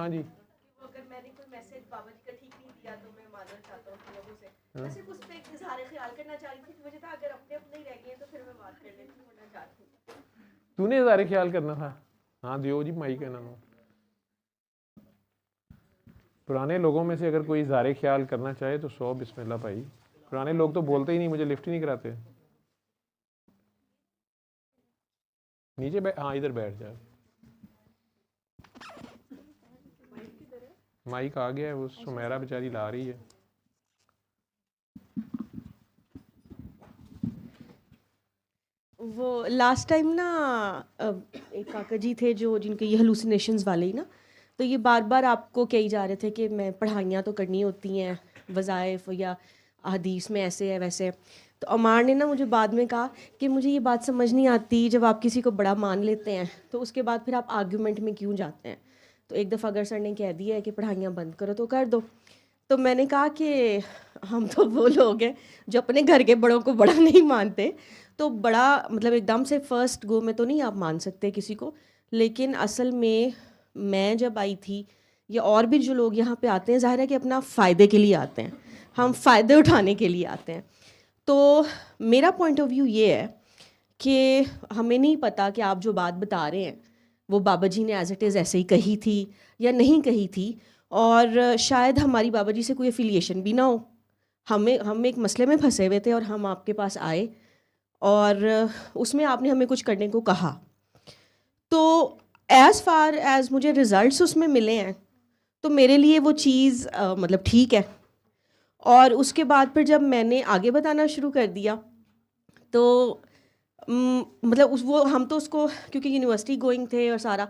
हाँ जी, अगर मैंने कोई मैसेज बाबा जी का ठीक नहीं दिया तो मैं मानना चाहता हूँ कि लोगों से मैं सिर्फ उस पर एक इजहार ख्याल करना चाह रही थी कि मुझे था अगर अपने अपने ही रह गए तो फिर मैं बात कर लेती हूँ वरना चाहती हूँ। तूने इज़हार ख्याल करना था। हाँ दियो जी माई कहना नो। पुराने लोगों में से अगर कोई इज़हार ख्याल करना चाहे तो 100 बिस्मिल्लाह भाई। पुराने लोग तो बोलते ही नहीं, मुझे लिफ्ट ही नहीं कराते। नीचे बैठ, हाँ इधर बैठ जा। माइक आ गया है, वो सुमेरा बेचारी ला रही है। वो लास्ट टाइम ना एक काका जी थे जो जिनके ये हलूसिनेशंस वाले ही ना, तो ये बार बार आपको कही जा रहे थे कि मैं पढ़ाइयाँ तो करनी होती हैं वज़ाइफ या हदीस में ऐसे है वैसे है। तो अमार ने ना मुझे बाद में कहा कि मुझे ये बात समझ नहीं आती, जब आप किसी को बड़ा मान लेते हैं तो उसके बाद फिर आप आर्ग्यूमेंट में क्यों जाते हैं। तो एक दफ़ा अगर सर ने कह दिया है कि पढ़ाइयाँ बंद करो तो कर दो। तो मैंने कहा कि हम तो वो लोग हैं जो अपने घर के बड़ों को बड़ा नहीं मानते, तो बड़ा मतलब एकदम से फर्स्ट गो में तो नहीं आप मान सकते किसी को। लेकिन असल में मैं जब आई थी या और भी जो लोग यहाँ पे आते हैं, ज़ाहिर है कि अपना फ़ायदे के लिए आते हैं, हम फ़ायदे उठाने के लिए आते हैं। तो मेरा पॉइंट ऑफ व्यू ये है कि हमें नहीं पता कि आप जो बात बता रहे हैं वो बाबा जी ने एज इट इज़ ऐसे ही कही थी या नहीं कही थी, और शायद हमारी बाबा जी से कोई एफिलिएशन भी ना हो। हम एक मसले में फंसे हुए थे और हम आपके पास आए और उसमें आपने हमें कुछ करने को कहा। तो एज़ फार एज़ मुझे रिज़ल्ट्स उसमें मिले हैं तो मेरे लिए वो चीज़ मतलब ठीक है। और उसके बाद फिर जब मैंने आगे बताना शुरू कर दिया तो मतलब वो हम तो उसको क्योंकि यूनिवर्सिटी गोइंग थे और सारा,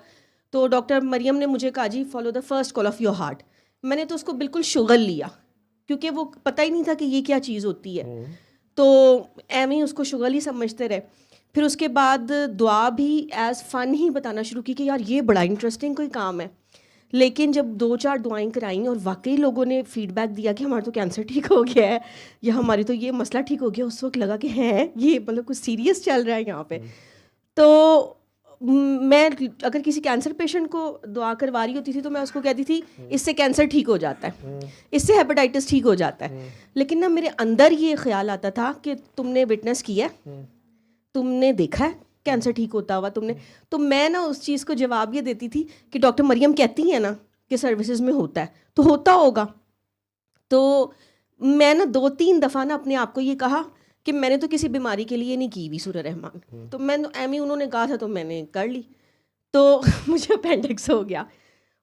तो डॉक्टर मरियम ने मुझे कहा जी follow the first call of your heart. मैंने तो उसको बिल्कुल शुगल लिया क्योंकि वो पता ही नहीं था कि ये क्या चीज़ होती है, तो एम ही उसको शुगल ही समझते रहे। फिर उसके बाद दुआ भी एज़ फ़न ही बताना शुरू की कि यार ये बड़ा इंटरेस्टिंग कोई काम है। लेकिन जब 2-4 दुआएं कराई और वाकई लोगों ने फीडबैक दिया कि हमारा तो कैंसर ठीक हो गया है या हमारी तो ये मसला ठीक हो गया, उस वक्त लगा कि है ये मतलब कुछ सीरियस चल रहा है यहाँ पे। तो मैं अगर किसी कैंसर पेशेंट को दुआ करवा रही होती थी तो मैं उसको कहती थी इससे कैंसर ठीक हो जाता है, इससे हेपेटाइटिस ठीक हो जाता है। लेकिन ना मेरे अंदर ये ख्याल आता था कि तुमने विटनेस किया है, तुमने देखा है कैंसर ठीक होता हुआ तुमने। तो मैं ना उस चीज़ को जवाब ये देती थी कि डॉक्टर मरियम कहती हैं ना कि सर्विसेज में होता है तो होता होगा। तो मैं ना 2-3 दफ़ा ना अपने आप को ये कहा कि मैंने तो किसी बीमारी के लिए नहीं की हुई सूरह रहमान, तो मैं एम उन्होंने कहा था तो मैंने कर ली, तो मुझे अपेंडिक्स हो गया।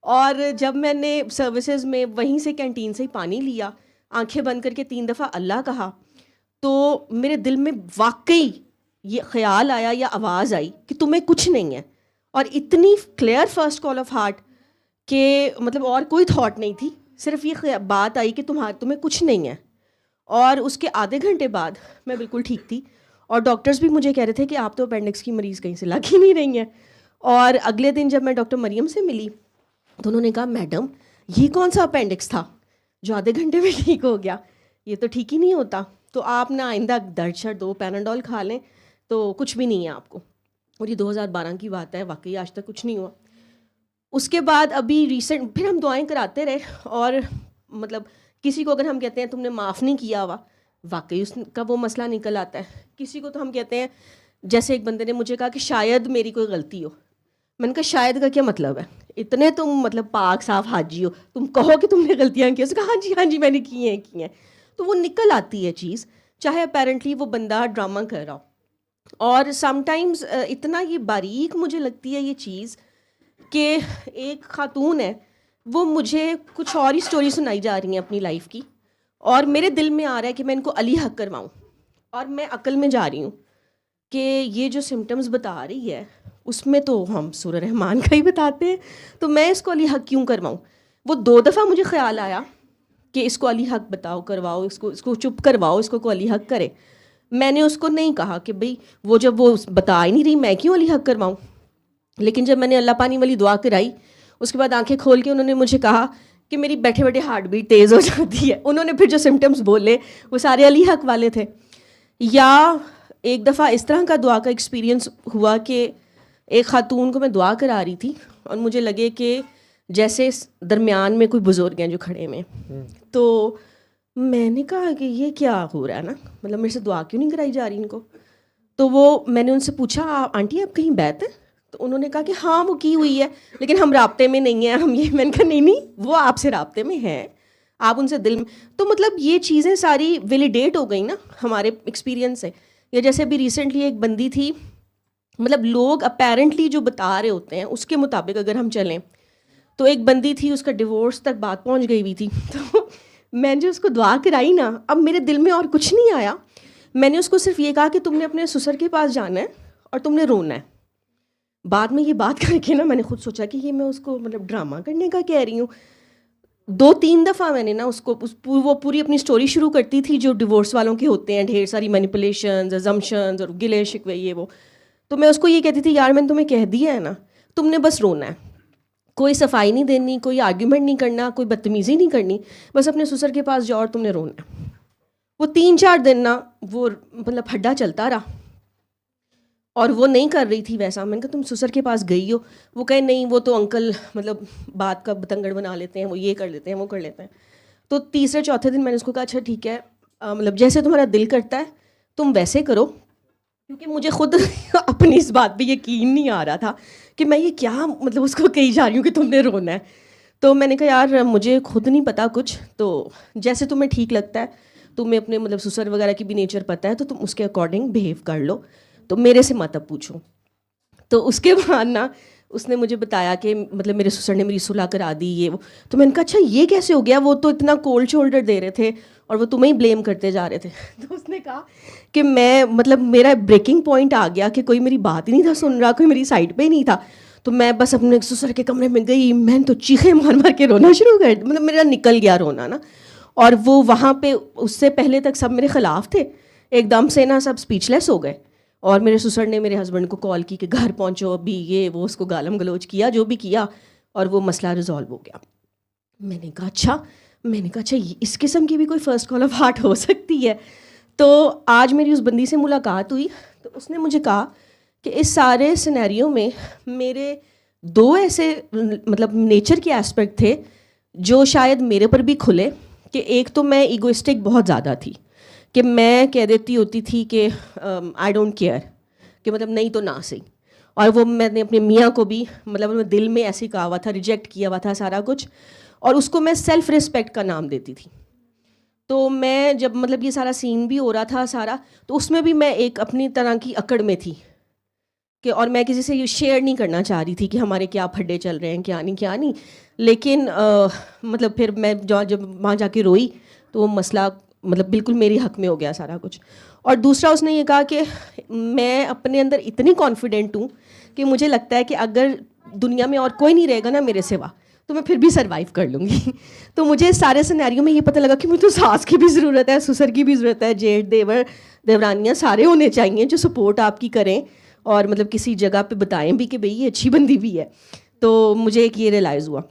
और जब मैंने सर्विसेज में वहीं से कैंटीन से ही पानी लिया, आंखें बंद करके 3 दफ़ा अल्लाह कहा, तो मेरे दिल में वाकई ये ख्याल आया या आवाज़ आई कि तुम्हें कुछ नहीं है। और इतनी clear first call of heart कि मतलब और कोई थॉट नहीं थी, सिर्फ ये बात आई कि तुम्हें कुछ नहीं है। और उसके आधे घंटे बाद मैं बिल्कुल ठीक थी और डॉक्टर्स भी मुझे कह रहे थे कि आप तो अपेंडिक्स की मरीज़ कहीं से लग ही नहीं रही हैं। और अगले दिन जब मैं डॉक्टर मरियम से मिली तो उन्होंने कहा मैडम ये कौन सा अपेंडिक्स था जो आधे घंटे में ठीक हो गया, ये तो ठीक ही नहीं होता, तो आप ना आइंदा दर्द शर्द 2 पैनाडोल खा लें तो कुछ भी नहीं है आपको। और ये 2012 की बात है, वाकई आज तक कुछ नहीं हुआ। उसके बाद अभी रिसेंट फिर हम दुआएं कराते रहे और मतलब किसी को अगर हम कहते हैं तुमने माफ़ नहीं किया हुआ, वाकई उसका वो मसला निकल आता है। किसी को तो हम कहते हैं, जैसे एक बंदे ने मुझे कहा कि शायद मेरी कोई गलती हो। मैंने कहा शायद का क्या मतलब है, इतने तुम मतलब पाक साफ हाजी हो, तुम कहो कि तुमने गलतियाँ की। उसने कहा हाँ जी मैंने की हैं। तो वो निकल आती है चीज़, चाहे अपेरेंटली वो बंदा ड्रामा कर रहा हो। और समटाइम्स इतना ये बारीक मुझे लगती है ये चीज़ कि एक खातून है, वो मुझे कुछ और ही स्टोरी सुनाई जा रही हैं अपनी लाइफ की, और मेरे दिल में आ रहा है कि मैं इनको अली हक करवाऊँ, और मैं अकल में जा रही हूँ कि ये जो सिम्टम्स बता रही है उसमें तो हम सूरह रहमान का ही बताते हैं, तो मैं इसको अली हक क्यों करवाऊँ। वो 2 दफ़ा मुझे ख्याल आया कि इसको अली हक बताओ, करवाओ, इसको चुप करवाओ, इसको को अली हक करे। मैंने उसको नहीं कहा कि भाई वो जब वो बता ही नहीं रही मैं क्यों अली हक करवाऊँ। लेकिन जब मैंने अल्लाह पानी वाली दुआ कराई उसके बाद आंखें खोल के उन्होंने मुझे कहा कि मेरी बैठे बैठे हार्ट बीट तेज़ हो जाती है। उन्होंने फिर जो सिम्टम्स बोले वो सारे अली हक वाले थे। या एक दफ़ा इस तरह का दुआ का एक्सपीरियंस हुआ कि एक ख़ातून को मैं दुआ करा रही थी और मुझे लगे कि जैसे दरमियान में कोई बुजुर्ग हैं जो खड़े में, तो मैंने कहा कि ये क्या हो रहा है ना, मतलब मेरे से दुआ क्यों नहीं कराई जा रही इनको। तो वो मैंने उनसे पूछा, आंटी आप कहीं बैत हैं? तो उन्होंने कहा कि हाँ वो की हुई है, लेकिन हम राब्ते में नहीं हैं हम ये। मैंने कहा नहीं नहीं, वो आपसे राब्ते में हैं, आप उनसे दिल में। तो मतलब ये चीज़ें सारी वैलिडेट हो गई ना हमारे एक्सपीरियंस से। या जैसे अभी रिसेंटली एक बंदी थी, मतलब लोग अपेरेंटली जो बता रहे होते हैं उसके मुताबिक अगर हम चलें, तो एक बंदी थी उसका डिवोर्स तक बात पहुंच गई हुई थी। तो मैंने जो उसको दुआ कराई ना, अब मेरे दिल में और कुछ नहीं आया। मैंने उसको सिर्फ ये कहा कि तुमने अपने ससुर के पास जाना है और तुमने रोना है। बाद में ये बात करके ना मैंने खुद सोचा कि ये मैं उसको मतलब ड्रामा करने का कह रही हूँ। 2-3 दफ़ा मैंने ना उसको वो पूरी अपनी स्टोरी शुरू करती थी जो डिवोर्स वालों के होते हैं, ढेर सारी मैनिपुलेशंस, अजम्पशंस और गिले शिकवे ये वो। तो मैं उसको ये कहती थी, यार मैंने तुम्हें कह दिया है ना, तुमने बस रोना है, कोई सफाई नहीं देनी, कोई आर्ग्यूमेंट नहीं करना, कोई बदतमीज़ी नहीं करनी, बस अपने ससुर के पास जाओ और तुमने रोना है। वो 3-4 दिन ना वो मतलब हड्डा चलता रहा और वो नहीं कर रही थी वैसा। मैंने कहा तुम ससुर के पास गई हो? वो कहे नहीं, वो तो अंकल मतलब बात का बतंगड़ बना लेते हैं, वो ये कर लेते हैं वो कर लेते हैं। तो तीसरे चौथे दिन मैंने उसको कहा अच्छा ठीक है, मतलब जैसे तुम्हारा दिल करता है तुम वैसे करो, क्योंकि मुझे खुद अपनी इस बात पे यकीन नहीं आ रहा था कि मैं ये क्या मतलब उसको कही जा रही हूँ कि तुमने रोना है। तो मैंने कहा यार मुझे खुद नहीं पता कुछ, तो जैसे तुम्हें ठीक लगता है, तुम्हें अपने मतलब ससुर वगैरह की भी नेचर पता है, तो तुम उसके अकॉर्डिंग बिहेव कर लो, तो मेरे से मत अब पूछो। तो उसके बाद ना उसने मुझे बताया कि मतलब मेरे ससुर ने मेरी सुलह करा दी ये वो। तो मैंने कहा अच्छा ये कैसे हो गया, वो तो इतना कोल्ड शोल्डर दे रहे थे और वो तुम्हें ही ब्लेम करते जा रहे थे। तो उसने कहा कि मैं मतलब मेरा ब्रेकिंग पॉइंट आ गया कि कोई मेरी बात ही नहीं था सुन रहा, कोई मेरी साइड पे ही नहीं था। तो मैं बस अपने ससुर के कमरे में गई, मैंने तो चीखें मार मार के रोना शुरू कर, मतलब मेरा निकल गया रोना ना। और वो वहाँ पे उससे पहले तक सब मेरे ख़िलाफ़ थे, एकदम से ना सब स्पीचलेस हो गए। और मेरे ससुर ने मेरे हस्बैंड को कॉल की कि घर पहुँचो अभी, ये वो, उसको गालम गलोच किया जो भी किया, और वो मसला रिजॉल्व हो गया। मैंने कहा अच्छा, इस किस्म की भी कोई फ़र्स्ट कॉल ऑफ हार्ट हो सकती है। तो आज मेरी उस बंदी से मुलाकात हुई, तो उसने मुझे कहा कि इस सारे सिनेरियो में मेरे 2 ऐसे मतलब नेचर के एस्पेक्ट थे जो शायद मेरे पर भी खुले। कि एक तो मैं ईगोइस्टिक बहुत ज़्यादा थी, कि मैं कह देती होती थी कि आई डोंट केयर, कि मतलब नहीं तो ना सही। और वो मैंने अपने मियाँ को भी मतलब मैं दिल में ऐसे कहा हुआ था, रिजेक्ट किया हुआ था सारा कुछ, और उसको मैं सेल्फ रिस्पेक्ट का नाम देती थी। तो मैं जब मतलब ये सारा सीन भी हो रहा था सारा, तो उसमें भी मैं एक अपनी तरह की अकड़ में थी कि, और मैं किसी से ये शेयर नहीं करना चाह रही थी कि हमारे क्या फड्डे चल रहे हैं, क्या नहीं। लेकिन मतलब फिर मैं जब वहाँ जाके रोई तो वो मसला मतलब बिल्कुल मेरे हक में हो गया सारा कुछ। और दूसरा उसने ये कहा कि मैं अपने अंदर इतनी कॉन्फिडेंट हूँ कि मुझे लगता है कि अगर दुनिया में और कोई नहीं रहेगा ना मेरे सिवा, तो मैं फिर भी सर्वाइव कर लूँगी। तो मुझे सारे सिनेरियो में ये पता लगा कि मुझे तो सास की भी ज़रूरत है, ससुर की भी ज़रूरत है, जेठ देवर देवरानियाँ सारे होने चाहिए जो सपोर्ट आपकी करें और मतलब किसी जगह पे बताएं भी कि भाई ये अच्छी बंदी भी है। तो मुझे एक ये रियलाइज़ हुआ।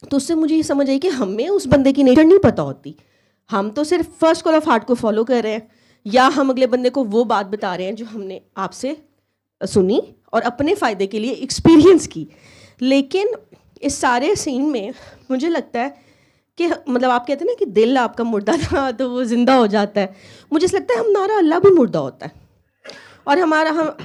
तो उससे मुझे ये समझ आई कि हमें उस बंदे की नेचर नहीं पता होती, हम तो सिर्फ फर्स्ट कॉल ऑफ हार्ट को फॉलो कर रहे हैं, या हम अगले बंदे को वो बात बता रहे हैं जो हमने आपसे सुनी और अपने फ़ायदे के लिए एक्सपीरियंस की। लेकिन इस सारे सीन में मुझे लगता है कि मतलब आप कहते हैं ना कि दिल आपका मुर्दा था तो वो ज़िंदा हो जाता है, मुझे ऐसा लगता है हमारा अल्लाह भी मुर्दा होता है और हम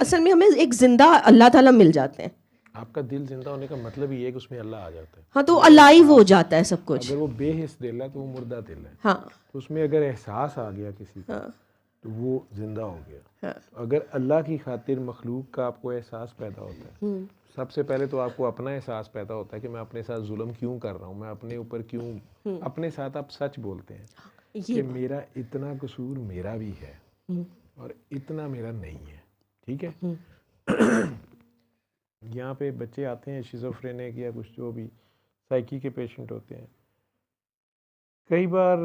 असल में हमें एक ज़िंदा अल्लाह ताला मिल जाते हैं। आपका दिल जिंदा होने का मतलब ही है कि उसमें अल्लाह आ जाता है। हाँ, तो अलाइव हो जाता है सब कुछ। अगर वो बेहिस दिल है तो वो मुर्दा दिल है। हाँ तो उसमें अगर एहसास आ गया किसी का, हाँ तो वो जिंदा हो गया। हाँ। तो अगर अल्लाह की खातिर मखलूक का आपको एहसास पैदा होता है, सबसे पहले तो आपको अपना एहसास पैदा होता है कि मैं अपने साथ जुल्म क्यों कर रहा हूँ, मैं अपने ऊपर क्यों, अपने साथ आप सच बोलते हैं कि मेरा इतना कसूर मेरा भी है और इतना मेरा नहीं है। ठीक है। यहाँ पे बच्चे आते हैं शिज़ोफ्रेनिक या कुछ जो भी साइकी के पेशेंट होते हैं, कई बार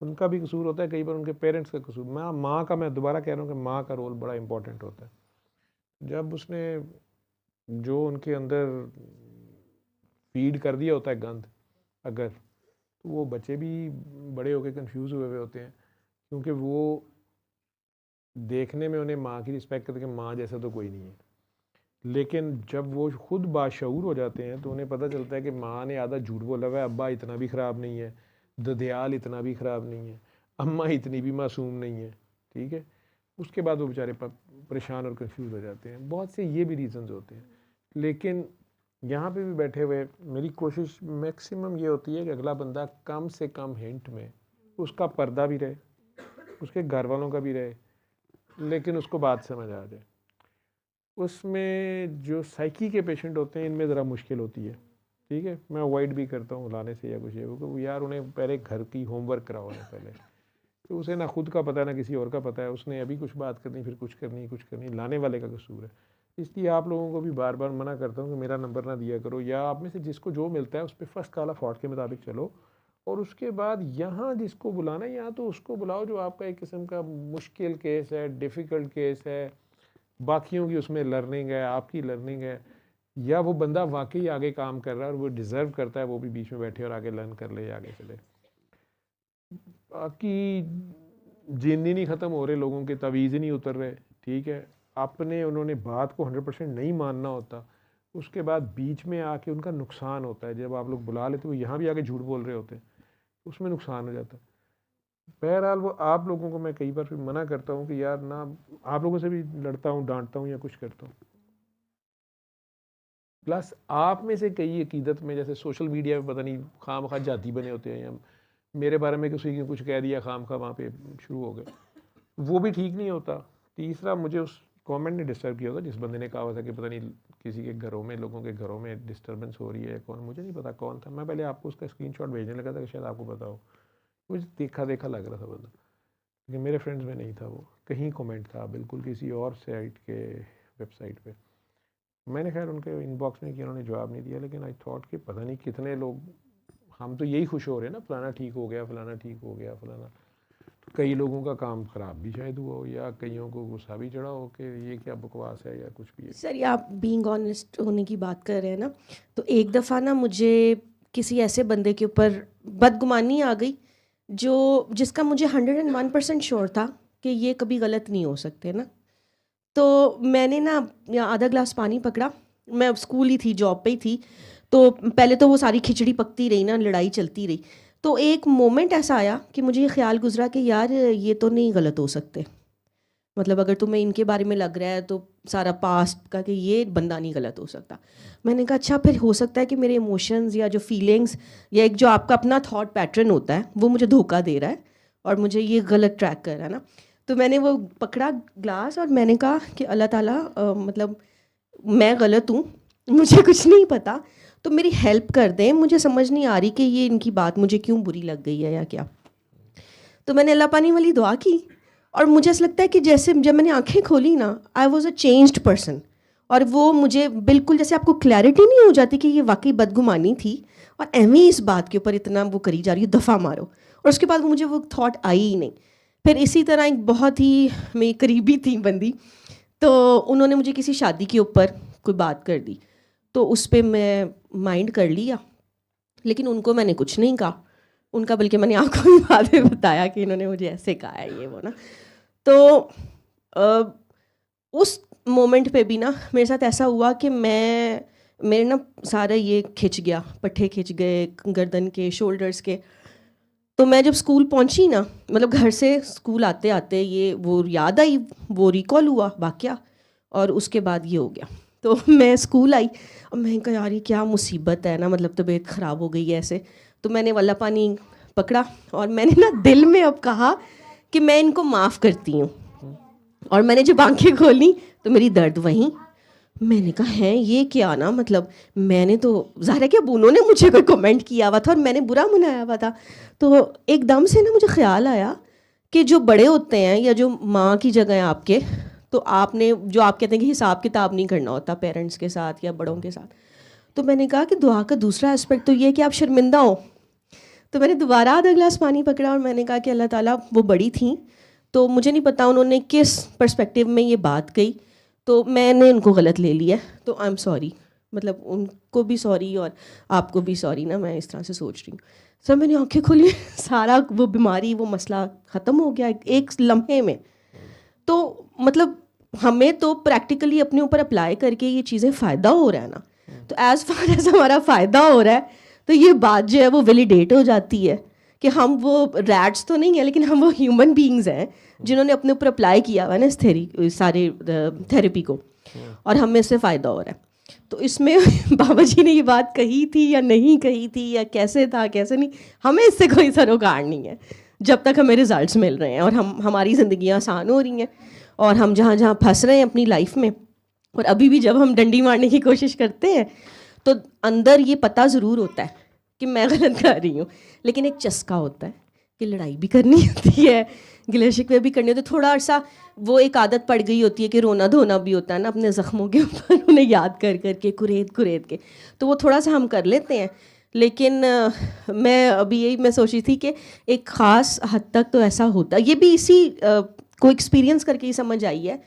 उनका भी कसूर होता है, कई बार उनके पेरेंट्स का कसूर। माँ का मैं दोबारा कह रहा हूँ कि माँ का रोल बड़ा इंपॉर्टेंट होता है। जब उसने जो उनके अंदर फीड कर दिया होता है गंद, अगर तो वो बच्चे भी बड़े होकर कंफ्यूज हुए होते हैं, क्योंकि वो देखने में उन्हें माँ की रिस्पेक्ट करते कि माँ जैसा तो कोई नहीं है, लेकिन जब वो खुद बाशऊर हो जाते हैं तो उन्हें पता चलता है कि माँ ने आधा झूठ बोला हुआ है, अब्बा इतना भी ख़राब नहीं है, ददयाल इतना भी ख़राब नहीं है, अम्मा इतनी भी मासूम नहीं है, ठीक है। उसके बाद वो बेचारे परेशान और कंफ्यूज हो जाते हैं। बहुत से ये भी रीज़न्स होते हैं। लेकिन यहाँ पे भी बैठे हुए मेरी कोशिश मैक्सिमम ये होती है कि अगला बंदा कम से कम हिंट में उसका पर्दा भी रहे, उसके घर वालों का भी रहे, लेकिन उसको बात समझ आ जाए। उसमें जो साइकी के पेशेंट होते हैं इनमें ज़रा मुश्किल होती है, ठीक है। मैं अवॉइड भी करता हूँ लाने से या कुछ ये, क्योंकि यार उन्हें पहले घर की होमवर्क कराओ ना पहले, तो उसे ना खुद का पता है ना किसी और का पता है, उसने अभी कुछ बात करनी फिर कुछ करनी, लाने वाले का कसूर है। इसलिए आप लोगों को भी बार बार मना करता हूँ कि मेरा नंबर ना दिया करो, या आप में से जिसको जो मिलता है उस पर फर्स्ट काला फॉट के मुताबिक चलो, और उसके बाद यहाँ जिसको बुलाना है यहाँ तो उसको बुलाओ जो आपका एक किस्म का मुश्किल केस है, डिफ़िकल्ट केस है, बाकियों की उसमें लर्निंग है, आपकी लर्निंग है, या वो बंदा वाकई आगे काम कर रहा है और वो डिज़र्व करता है वो भी बीच में बैठे और आगे लर्न कर ले, आगे चले। बाकी जिंदगी नहीं ख़त्म हो रहे, लोगों के तवीज़ नहीं उतर रहे, ठीक है। अपने उन्होंने बात को 100% नहीं मानना होता, उसके बाद बीच में आके उनका नुकसान होता है। जब आप लोग बुला लेते हो यहाँ भी आके झूठ बोल रहे होते हैं, उसमें नुकसान हो जाता है। बहरहाल वो आप लोगों को मैं कई बार फिर मना करता हूँ कि यार ना, आप लोगों से भी लड़ता हूँ, डांटता हूँ या कुछ करता हूँ। प्लस आप में से कई अकीदत में जैसे सोशल मीडिया पे पता नहीं खाम खा जाती बने होते हैं, या मेरे बारे में किसी ने कुछ कह दिया खाम खा वहाँ पे शुरू हो गए, वो भी ठीक नहीं होता। तीसरा, मुझे उस कमेंट ने डिस्टर्ब किया होगा जिस बंदे ने कहा हुआ था कि पता नहीं किसी के घरों में, लोगों के घरों में डिस्टर्बेंस हो रही है, कौन, मुझे नहीं पता कौन था। मैं पहले आपको उसका स्क्रीनशॉट भेजने लगा था कि शायद आपको पता हो, मुझे देखा देखा लग रहा था बंदा, लेकिन मेरे फ्रेंड्स में नहीं था, वो कहीं कमेंट था बिल्कुल किसी और साइट के वेबसाइट पे। मैंने खैर उनके इनबॉक्स में किया, उन्होंने जवाब नहीं दिया, लेकिन आई थॉट कि पता नहीं कितने लोग, हम तो यही खुश हो रहे हैं ना, फलाना ठीक हो गया, फलाना ठीक हो गया, फलाना, तो कई लोगों का काम ख़राब भी शायद हुआ हो, या कईयों को गुस्सा भी चढ़ा हो कि ये क्या बकवास है या कुछ भी है। सर, ये आप बीइंग ऑनेस्ट होने की बात कर रहे हैं ना, तो एक दफ़ा ना मुझे किसी ऐसे बंदे के ऊपर बदगुमानी आ गई जिसका मुझे 101% श्योर था कि ये कभी गलत नहीं हो सकते ना। तो मैंने ना आधा ग्लास पानी पकड़ा, मैं स्कूल ही थी, जॉब पे ही थी, तो पहले तो वो सारी खिचड़ी पकती रही ना, लड़ाई चलती रही। तो एक मोमेंट ऐसा आया कि मुझे ये ख्याल गुजरा कि यार ये तो नहीं गलत हो सकते, मतलब अगर तुम्हें इनके बारे में लग रहा है तो सारा पास्ट का कि ये बंदा नहीं गलत हो सकता। मैंने कहा अच्छा, फिर हो सकता है कि मेरे इमोशंस या जो फीलिंग्स या एक जो आपका अपना थॉट पैटर्न होता है वो मुझे धोखा दे रहा है और मुझे ये गलत ट्रैक कर रहा है ना। तो मैंने वो पकड़ा ग्लास और मैंने कहा कि अल्लाह ताला, मतलब मैं गलत हूँ, मुझे कुछ नहीं पता, तो मेरी हेल्प कर दें, मुझे समझ नहीं आ रही कि ये इनकी बात मुझे क्यों बुरी लग गई है या क्या। तो मैंने अल्लाह पानी वाली दुआ की और मुझे ऐसा लगता है कि जैसे जब मैंने आंखें खोली ना, I was a changed person. और वो मुझे बिल्कुल, जैसे आपको क्लैरिटी नहीं हो जाती कि ये वाकई बदगुमानी थी और एम ही इस बात के ऊपर इतना वो करी जा रही है, दफ़ा मारो, और उसके बाद मुझे वो थॉट आई ही नहीं। फिर इसी तरह एक बहुत ही मेरी करीबी थी बंदी, तो उन्होंने मुझे किसी शादी के ऊपर कोई बात कर दी, तो उस पर मैं माइंड कर लिया, लेकिन उनको मैंने कुछ नहीं कहा, उनका बल्कि मैंने आपको भी बाद में बताया कि इन्होंने मुझे ऐसे कहा है ये वो ना। तो उस मोमेंट पे भी ना मेरे साथ ऐसा हुआ कि मेरे ना सारा ये खिंच गया, पट्टे खिंच गए गर्दन के, शोल्डर्स के। तो मैं जब स्कूल पहुंची ना, मतलब घर से स्कूल आते आते ये वो याद आई, वो रिकॉल हुआ वाकया, और उसके बाद ये हो गया। तो मैं स्कूल आई और मैं कहा यार ये क्या मुसीबत है ना, मतलब तबीयत ख़राब हो गई है ऐसे। तो मैंने वाला पानी पकड़ा और मैंने ना दिल में अब कहा कि मैं इनको माफ़ करती हूँ। और मैंने जब आंखें खोली तो मेरी दर्द वहीं। मैंने कहा है ये क्या ना, मतलब मैंने तो ज़ाहिर है कि अब उन्होंने मुझे कोई कमेंट किया हुआ था और मैंने बुरा मनाया हुआ था। तो एकदम से ना मुझे ख्याल आया कि जो बड़े होते हैं या जो माँ की जगह है आपके, तो आपने जो आप कहते हैं कि हिसाब किताब नहीं करना होता पेरेंट्स के साथ या बड़ों के साथ। तो मैंने कहा कि दुआ का दूसरा एस्पेक्ट तो ये है कि आप शर्मिंदा हो। तो मैंने दोबारा आधा ग्लास पानी पकड़ा और मैंने कहा कि अल्लाह ताला, वो बड़ी थी तो मुझे नहीं पता उन्होंने किस पर्सपेक्टिव में ये बात कही, तो मैंने उनको गलत ले लिया, तो आई एम सॉरी, मतलब उनको भी सॉरी और आपको भी सॉरी ना, मैं इस तरह से सोच रही हूँ। सर मैंने आंखें खोली, सारा वो बीमारी, वो मसला ख़त्म हो गया एक लम्हे में। तो मतलब हमें तो प्रैक्टिकली अपने ऊपर अप्लाई करके ये चीज़ें फ़ायदा हो रहा है ना, तो एज़ फार एज हमारा फ़ायदा हो रहा है तो ये बात जो है वो वैलिडेट हो जाती है कि हम वो रैट्स तो नहीं है, लेकिन हम वो ह्यूमन बीइंग्स हैं जिन्होंने अपने ऊपर अप्लाई किया हुआ है ना इस सारे थेरेपी को, और हमें इससे फ़ायदा हो रहा है। तो इसमें बाबा जी ने ये बात कही थी या नहीं कही थी या कैसे था कैसे नहीं, हमें इससे कोई सरोकार नहीं है जब तक हमें रिजल्ट्स मिल रहे हैं और हमारी ज़िंदगियाँ आसान हो रही हैं और हम जहाँ जहाँ फंस रहे हैं अपनी लाइफ में, और अभी भी जब हम डंडी मारने की कोशिश करते हैं तो अंदर ये पता ज़रूर होता है कि मैं गलत कर रही हूँ, लेकिन एक चस्का होता है कि लड़ाई भी करनी होती है, गिले शिकवे भी करने होते, थोड़ा अर्सा वो एक आदत पड़ गई होती है कि रोना धोना भी होता है ना अपने ज़ख्मों के ऊपर उन्हें याद कर कर के कुरेद कुरेद के, तो वो थोड़ा सा हम कर लेते हैं। लेकिन मैं अभी यही मैं सोची थी कि एक ख़ास हद तक तो ऐसा होता है, ये भी इसी को एक्सपीरियंस करके ही समझ आई है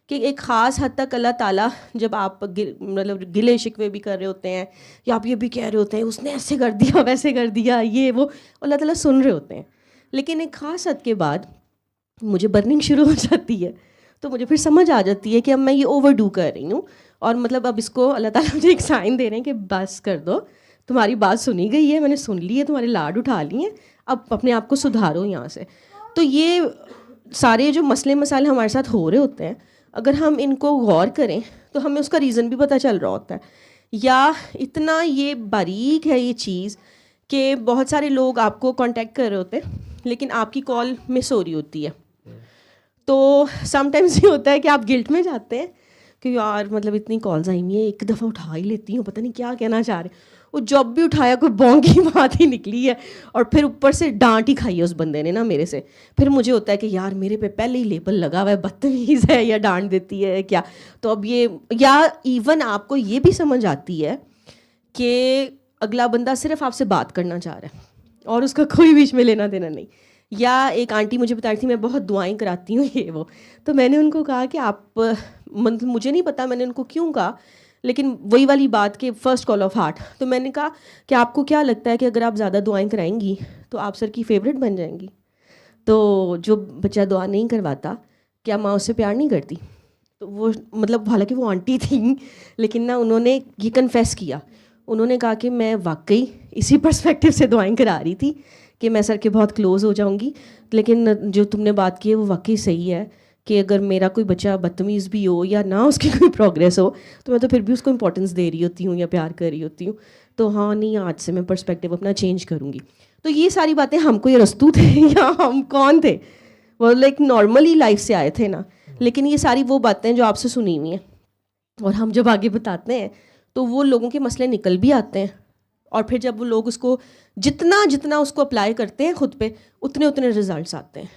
कि एक ख़ास हद तक अल्लाह ताला जब आप मतलब गिले शिकवे भी कर रहे होते हैं या आप ये भी कह रहे होते हैं उसने ऐसे कर दिया वैसे कर दिया ये वो, अल्लाह ताला सुन रहे होते हैं, लेकिन एक ख़ास हद के बाद मुझे बर्निंग शुरू हो जाती है, तो मुझे फिर समझ आ जाती है कि अब मैं ये ओवरडू कर रही हूँ और मतलब अब इसको अल्लाह ताला मुझे एक साइन दे रहे हैं कि बस कर दो, तुम्हारी बात सुनी गई है, मैंने सुन ली है, तुम्हारे लाड उठा लिए हैं, अब अपने आप को सुधारो यहाँ से। तो ये सारे जो मसले मसाले हमारे साथ हो रहे होते हैं, अगर हम इनको गौर करें तो हमें उसका रीज़न भी पता चल रहा होता है, या इतना ये बारीक है ये चीज़ कि बहुत सारे लोग आपको कांटेक्ट कर रहे होते हैं लेकिन आपकी कॉल मिस हो रही होती है, तो समटाइम्स ये होता है कि आप गिल्ट में जाते हैं कि यार मतलब इतनी कॉल्स आई हुई है, एक दफ़ा उठा ही लेती हूँ, पता नहीं क्या कहना चाह रहे, वो जब भी उठाया कोई बॉन्ग की बात ही निकली है और फिर ऊपर से डांट ही खाई है उस बंदे ने ना मेरे से। फिर मुझे होता है कि यार मेरे पे पहले ही लेबल लगा हुआ है, बदतमीज़ है या डांट देती है क्या, तो अब ये, या इवन आपको ये भी समझ आती है कि अगला बंदा सिर्फ आपसे बात करना चाह रहा है और उसका कोई बीच में लेना देना नहीं। या एक आंटी मुझे बता रही थी मैं बहुत दुआएं कराती हूँ ये वो, तो मैंने उनको कहा कि आप मतलब मुझे नहीं पता मैंने उनको क्यों कहा, लेकिन वही वाली बात कि फ़र्स्ट कॉल ऑफ हार्ट, तो मैंने कहा कि आपको क्या लगता है कि अगर आप ज़्यादा दुआएं कराएंगी तो आप सर की फेवरेट बन जाएंगी, तो जो बच्चा दुआ नहीं करवाता क्या माँ उससे प्यार नहीं करती? तो वो मतलब हालांकि वो आंटी थी लेकिन ना उन्होंने ये कन्फेस किया, उन्होंने कहा कि मैं वाकई इसी पर्सपेक्टिव से दुआएं करा रही थी कि मैं सर के बहुत क्लोज़ हो जाऊंगी, लेकिन जो तुमने बात की है वो वाकई सही है कि अगर मेरा कोई बच्चा बदतमीज़ भी हो या ना उसकी कोई प्रोग्रेस हो तो मैं तो फिर भी उसको इंपॉर्टेंस दे रही होती हूँ या प्यार कर रही होती हूँ, तो हाँ नहीं आज से मैं पर्सपेक्टिव अपना चेंज करूँगी। तो ये सारी बातें हमको ये रस्तू थे या हम कौन थे, वो लाइक नॉर्मली लाइफ से आए थे ना, लेकिन ये सारी वो बातें जो आपसे सुनी हुई हैं और हम जब आगे बताते हैं तो वो लोगों के मसले निकल भी आते हैं, और फिर जब वो लोग उसको जितना जितना उसको अप्लाई करते हैं खुद पे उतने उतने रिजल्ट्स आते हैं।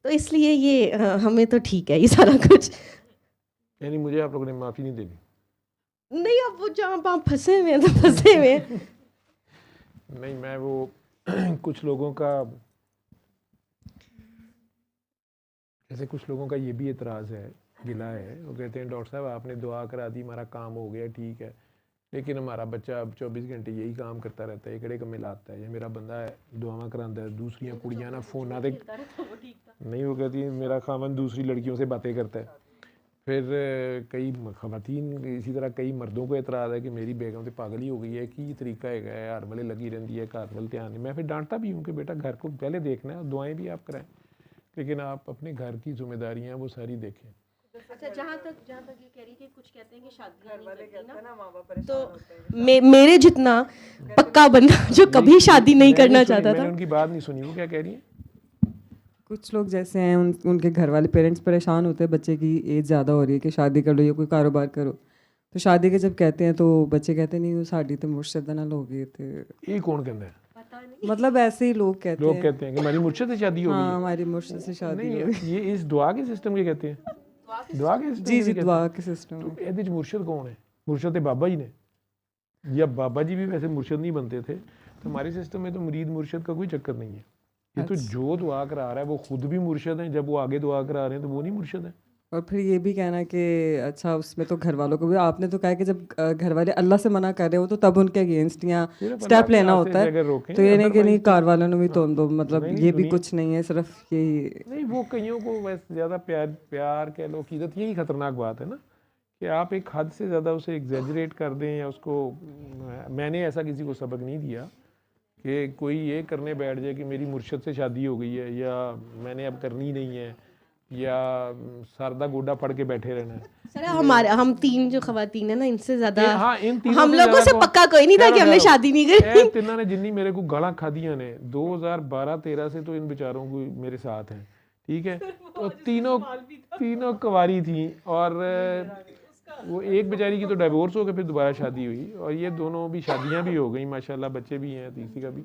तो इसलिए ये हमें तो ठीक है ये सारा कुछ। यानी मुझे आप लोगों ने माफ़ी नहीं देनी? नहीं, अब वो जहाँ आप फंसे हुए हैं तो फंसे हुए हैं। नहीं, मैं वो कुछ लोगों का, जैसे कुछ लोगों का ये भी एतराज़ है, गिला है, वो कहते हैं डॉक्टर साहब आपने दुआ करा दी, हमारा काम हो गया, ठीक है, लेकिन हमारा बच्चा अब 24 घंटे यही काम करता रहता है, कड़े कमे लाता है, या मेरा बंदा है दुआवां करांदा है, दूसरियां कुड़ियां ना फोन दे नहीं, वो कहती है मेरा खामन दूसरी लड़कियों से बातें करता है। फिर कई खवातीन इसी तरह कई मर्दों को एतराज़ है कि मेरी बेगम तो पागल ही हो गई है कि तरीका है हर वाले लगी रहती है, घर वाले ध्यान नहीं। मैं फिर डांटता भी हूँ कि बेटा घर को पहले देखना है और दुआएं भी आप कराएं, लेकिन आप अपने घर की जिम्मेदारियाँ वो सारी देखें। अच्छा, जहाँ तक ये कह रही कि कुछ कहते हैं कि शादियाँ नहीं करती ना, तो मेरे जितना पक्का बंदा जो कभी शादी नहीं करना चाहता था, मैंने उनकी बात नहीं सुनी, वो क्या कह रही है? कुछ लोग जैसे हैं उनके घर वाले पेरेंट्स परेशान होते हैं बच्चे की एज ज़्यादा हो रही है कि शादी कर लो या कोई कारोबार करो, तो शादी के जब कहते हैं तो बच्चे कहते नहीं वो साड़ी तो मुर्शद नाल हो गई थे। ये कौन कहता है? मतलब ऐसे ही लोग कहते हैं कि हमारी मुर्शद से शादी हो गई। हाँ, हमारी मुर्शद से शादी हो गई। ये इस दुआ के सिस्टम के कहते हैं? दुआ के सिस्टम? जी दुआ के सिस्टम। तो ਇਹਦੇ ਚ मुर्शद कौन है? मुर्शद तो बाबा जी ने, या बाबा जी भी वैसे मुर्शद नहीं बनते थे, तो हमारे सिस्टम में तो मुरीद मुर्शद का कोई चक्कर नहीं है। ये तो जो दुआ करा रहा है वो खुद भी मुर्शद है, जब वो आगे दुआ करा रहे हैं तो वो नहीं मुर्शद है। और फिर ये भी कहना कि अच्छा उसमें तो घर वालों को भी, आपने तो कहा कि जब घर वाले अल्लाह से मना कर रहे हो तो तब उनके अगेंस्ट या सिर्फ अल्लाह स्टेप के लेना रास्ते होता से है, अगर रोकें, तो ये नहीं कि नहीं अदरवाइज कार वालों ने भी तोड़ दो, मतलब नहीं ये भी दुनिया कुछ नहीं है, सिर्फ यही। नहीं, वो कईयों को वैसे ज़्यादा प्यार प्यार कह लो, कीदत, यही खतरनाक बात है ना कि आप एक हद से ज़्यादा उसे एग्जैजरेट कर दें या उसको। मैंने ऐसा किसी को सबक नहीं दिया कि कोई ये करने बैठ जाए कि मेरी मुर्शद से शादी हो गई है या मैंने अब करनी नहीं है या सरदा गोडा पड़ के बैठे रहना है। सर हम तीन जो खवातीन है ना, इनसे ज्यादा हाँ, इन तीनों हम से लोगों से ज़्यादा पक्का कोई नहीं था कि हमने शादी नहीं करी। तिन्ना ने जिन्नी मेरे को गाला खादियां ने 2012-13 से, तो इन बेचारों को मेरे साथ हैं, ठीक है। तो तीनों कुंवारी थी और वो एक बेचारी की तो डिवोर्स हो गया, फिर दोबारा शादी हुई, और ये दोनों भी शादियां भी हो गई माशाल्लाह, बच्चे भी हैं, तीसरी का भी।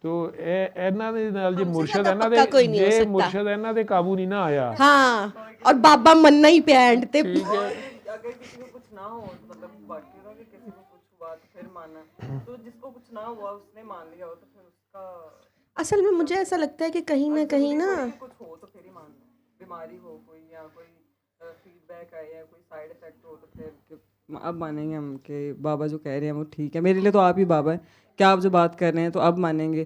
तो ਇਹਨਾਂ ਦੇ ਨਾਲ ਜੇ ਮੁਰਸ਼ਦ ਇਹਨਾਂ ਦੇ ਜੇ ਮੁਰਸ਼ਦ ਇਹਨਾਂ ਦੇ ਕਾਬੂ ਨਹੀਂ ਨਾ ਆਇਆ। हाँ, और बाबा मनना ही पे एंड ते। ठीक है, अगर किसी को कुछ ना हो तो मतलब बाकी होगा कि किसी को कुछ हुआ तो फिर मानना, तो जिसको कुछ ना हुआ उसने मान लिया हो तो फिर उसका असल में मुझे ऐसा लगता है कि कहीं ना कुछ हो तो फिर ही मानना, बीमारी हो कोई या कोई फीडबैक आए या कोई साइड इफेक्ट हो तो फिर अब मानेंगे हम कि बाबा जो कह रहे हैं वो ठीक है। मेरे लिए तो आप ही बाबा हैं, क्या आप जो बात कर रहे हैं तो अब मानेंगे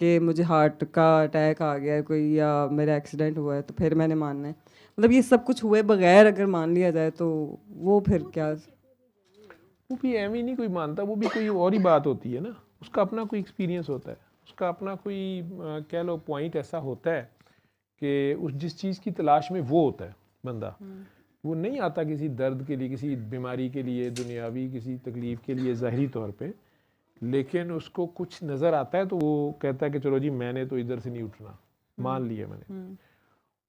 कि मुझे हार्ट का अटैक आ गया है कोई या मेरा एक्सीडेंट हुआ है तो फिर मैंने मानना है। मतलब ये सब कुछ हुए बगैर अगर मान लिया जाए तो वो फिर क्या, वो भी एवं नहीं कोई मानता, वो भी कोई और ही बात होती है ना, उसका अपना कोई एक्सपीरियंस होता है, उसका अपना कोई कह लो पॉइंट ऐसा होता है कि उस जिस चीज़ की तलाश में वो होता है बंदा, वो नहीं आता किसी दर्द के लिए, किसी बीमारी के लिए, दुनियावी किसी तकलीफ़ के लिए ज़ाहरी तौर पे, लेकिन उसको कुछ नज़र आता है तो वो कहता है कि चलो जी मैंने तो इधर से नहीं उठना, मान लिया मैंने।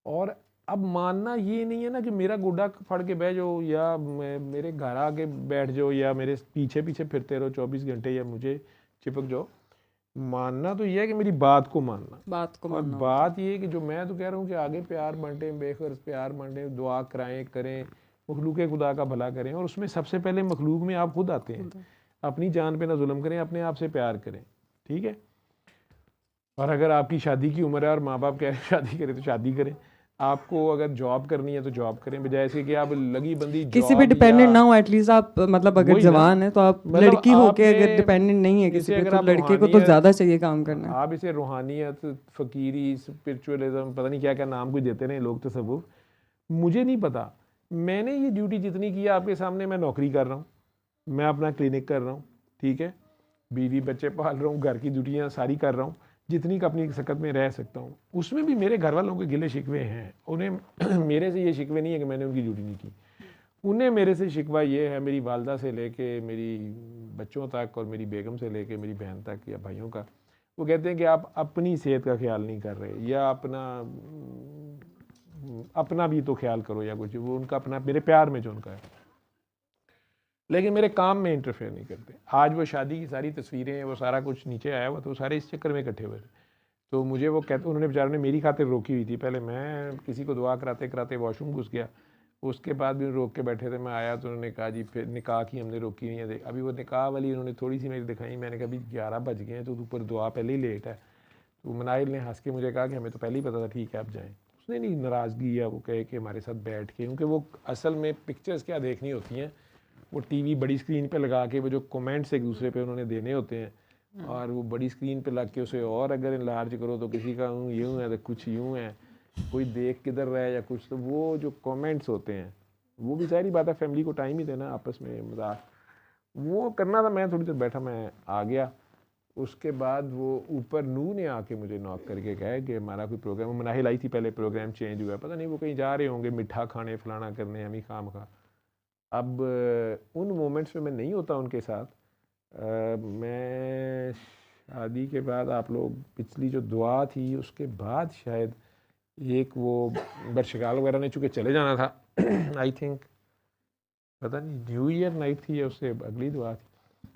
और अब मानना ये नहीं है ना कि मेरा गोडा फड़ के बैठ जाओ या मेरे घर आके बैठ जाओ या मेरे पीछे पीछे फिरते रहो 24 घंटे या मुझे चिपक जाओ। मानना तो ये है कि मेरी बात को मानना, और बात ये है कि जो मैं तो कह रहा हूँ कि आगे प्यार बांटे, बेखर्ज प्यार बांटे, दुआ कराएं, करें, मखलूक खुदा का भला करें, और उसमें सबसे पहले मखलूक में आप खुद आते हैं। अपनी जान पे ना जुल्म करें, अपने आप से प्यार करें, ठीक है। और अगर आपकी शादी की उम्र है और माँ बाप कह रहे हैं शादी करें तो शादी करें, आपको अगर जॉब करनी है तो जॉब करें, बजाय इसके कि आप लगी बंदी किसी पे डिपेंडेंट ना हो। एटलीस्ट आप मतलब अगर जवान है तो आप मतलब लड़की होके अगर डिपेंडेंट नहीं है किसी पे, तो लड़के को तो ज़्यादा चाहिए काम करना। आप इसे रूहानियत, फ़कीरी, स्पिरिचुअलिज्म, पता नहीं क्या क्या नाम कुछ देते हैं लोग, तसव्वुफ, मुझे नहीं पता। मैंने ये ड्यूटी जितनी की है आपके सामने, मैं नौकरी कर रहा हूँ, मैं अपना क्लिनिक कर रहा हूँ, ठीक है, बीवी बच्चे पाल रहा हूँ, घर की ड्यूटियाँ सारी कर रहा हूँ, जितनी का अपनी सकत में रह सकता हूँ। उसमें भी मेरे घर वालों के गिले शिकवे हैं, उन्हें मेरे से ये शिकवे नहीं है कि मैंने उनकी ड्यूटी नहीं की, उन्हें मेरे से शिकवा ये है, मेरी वालदा से लेके मेरी बच्चों तक और मेरी बेगम से लेके मेरी बहन तक या भाइयों का, वो कहते हैं कि आप अपनी सेहत का ख्याल नहीं कर रहे या अपना भी तो ख्याल करो या कुछ, वो उनका अपना मेरे प्यार में जो उनका है, लेकिन मेरे काम में इंटरफेयर नहीं करते। आज वो शादी की सारी तस्वीरें हैं, वो सारा कुछ नीचे आया हुआ, तो सारे इस चक्कर में इकट्ठे हुए थे। तो मुझे वो कहते, उन्होंने बेचारों ने मेरी खातिर रोकी हुई थी, पहले मैं किसी को दुआ कराते कराते वॉशरूम घुस गया, उसके बाद भी रोक के बैठे थे, मैं आया तो उन्होंने कहा जी फिर निकाह की हमने रोकी नहीं है, अभी वो निकाह वाली उन्होंने थोड़ी सी मेरी दिखाई, मैंने कहा अभी 11 बज गए हैं तो ऊपर दुआ पहले ही लेट है। तो मनाइल ने हंस के मुझे कहा कि हमें तो पहले ही पता था, ठीक है आप जाएँ। उसने नहीं नाराज़गी या वो कहे कि हमारे साथ बैठ के, क्योंकि वो असल में पिक्चर्स क्या देखनी होती हैं, वो टीवी बड़ी स्क्रीन पे लगा के वो जो कमेंट्स एक दूसरे पे उन्होंने देने होते हैं, और वो बड़ी स्क्रीन पे लग के उसे और अगर इनलार्ज करो तो किसी का यूँ है तो कुछ यूँ है, कोई देख किधर रहा है या कुछ, तो वो जो कमेंट्स होते हैं वो भी सारी बात है, फैमिली को टाइम ही देना, आपस में मजाक वो करना था। मैं थोड़ी देर बैठा, मैं आ गया। उसके बाद वो ऊपर नू ने आके मुझे नॉक करके कहा कि हमारा कोई प्रोग्राम, मनाहिल आई थी पहले, प्रोग्राम चेंज हुआ, पता नहीं वो कहीं जा रहे होंगे मिठा खाने फलाना करने, हमें खाम खा। अब उन मोमेंट्स में मैं नहीं होता उनके साथ। मैं शादी के बाद, आप लोग पिछली जो दुआ थी उसके बाद शायद एक वो बरशगाल वगैरह ने चूँकि चले जाना था आई थिंक, पता नहीं न्यू ईयर नाइट थी या उससे अगली दुआ थी,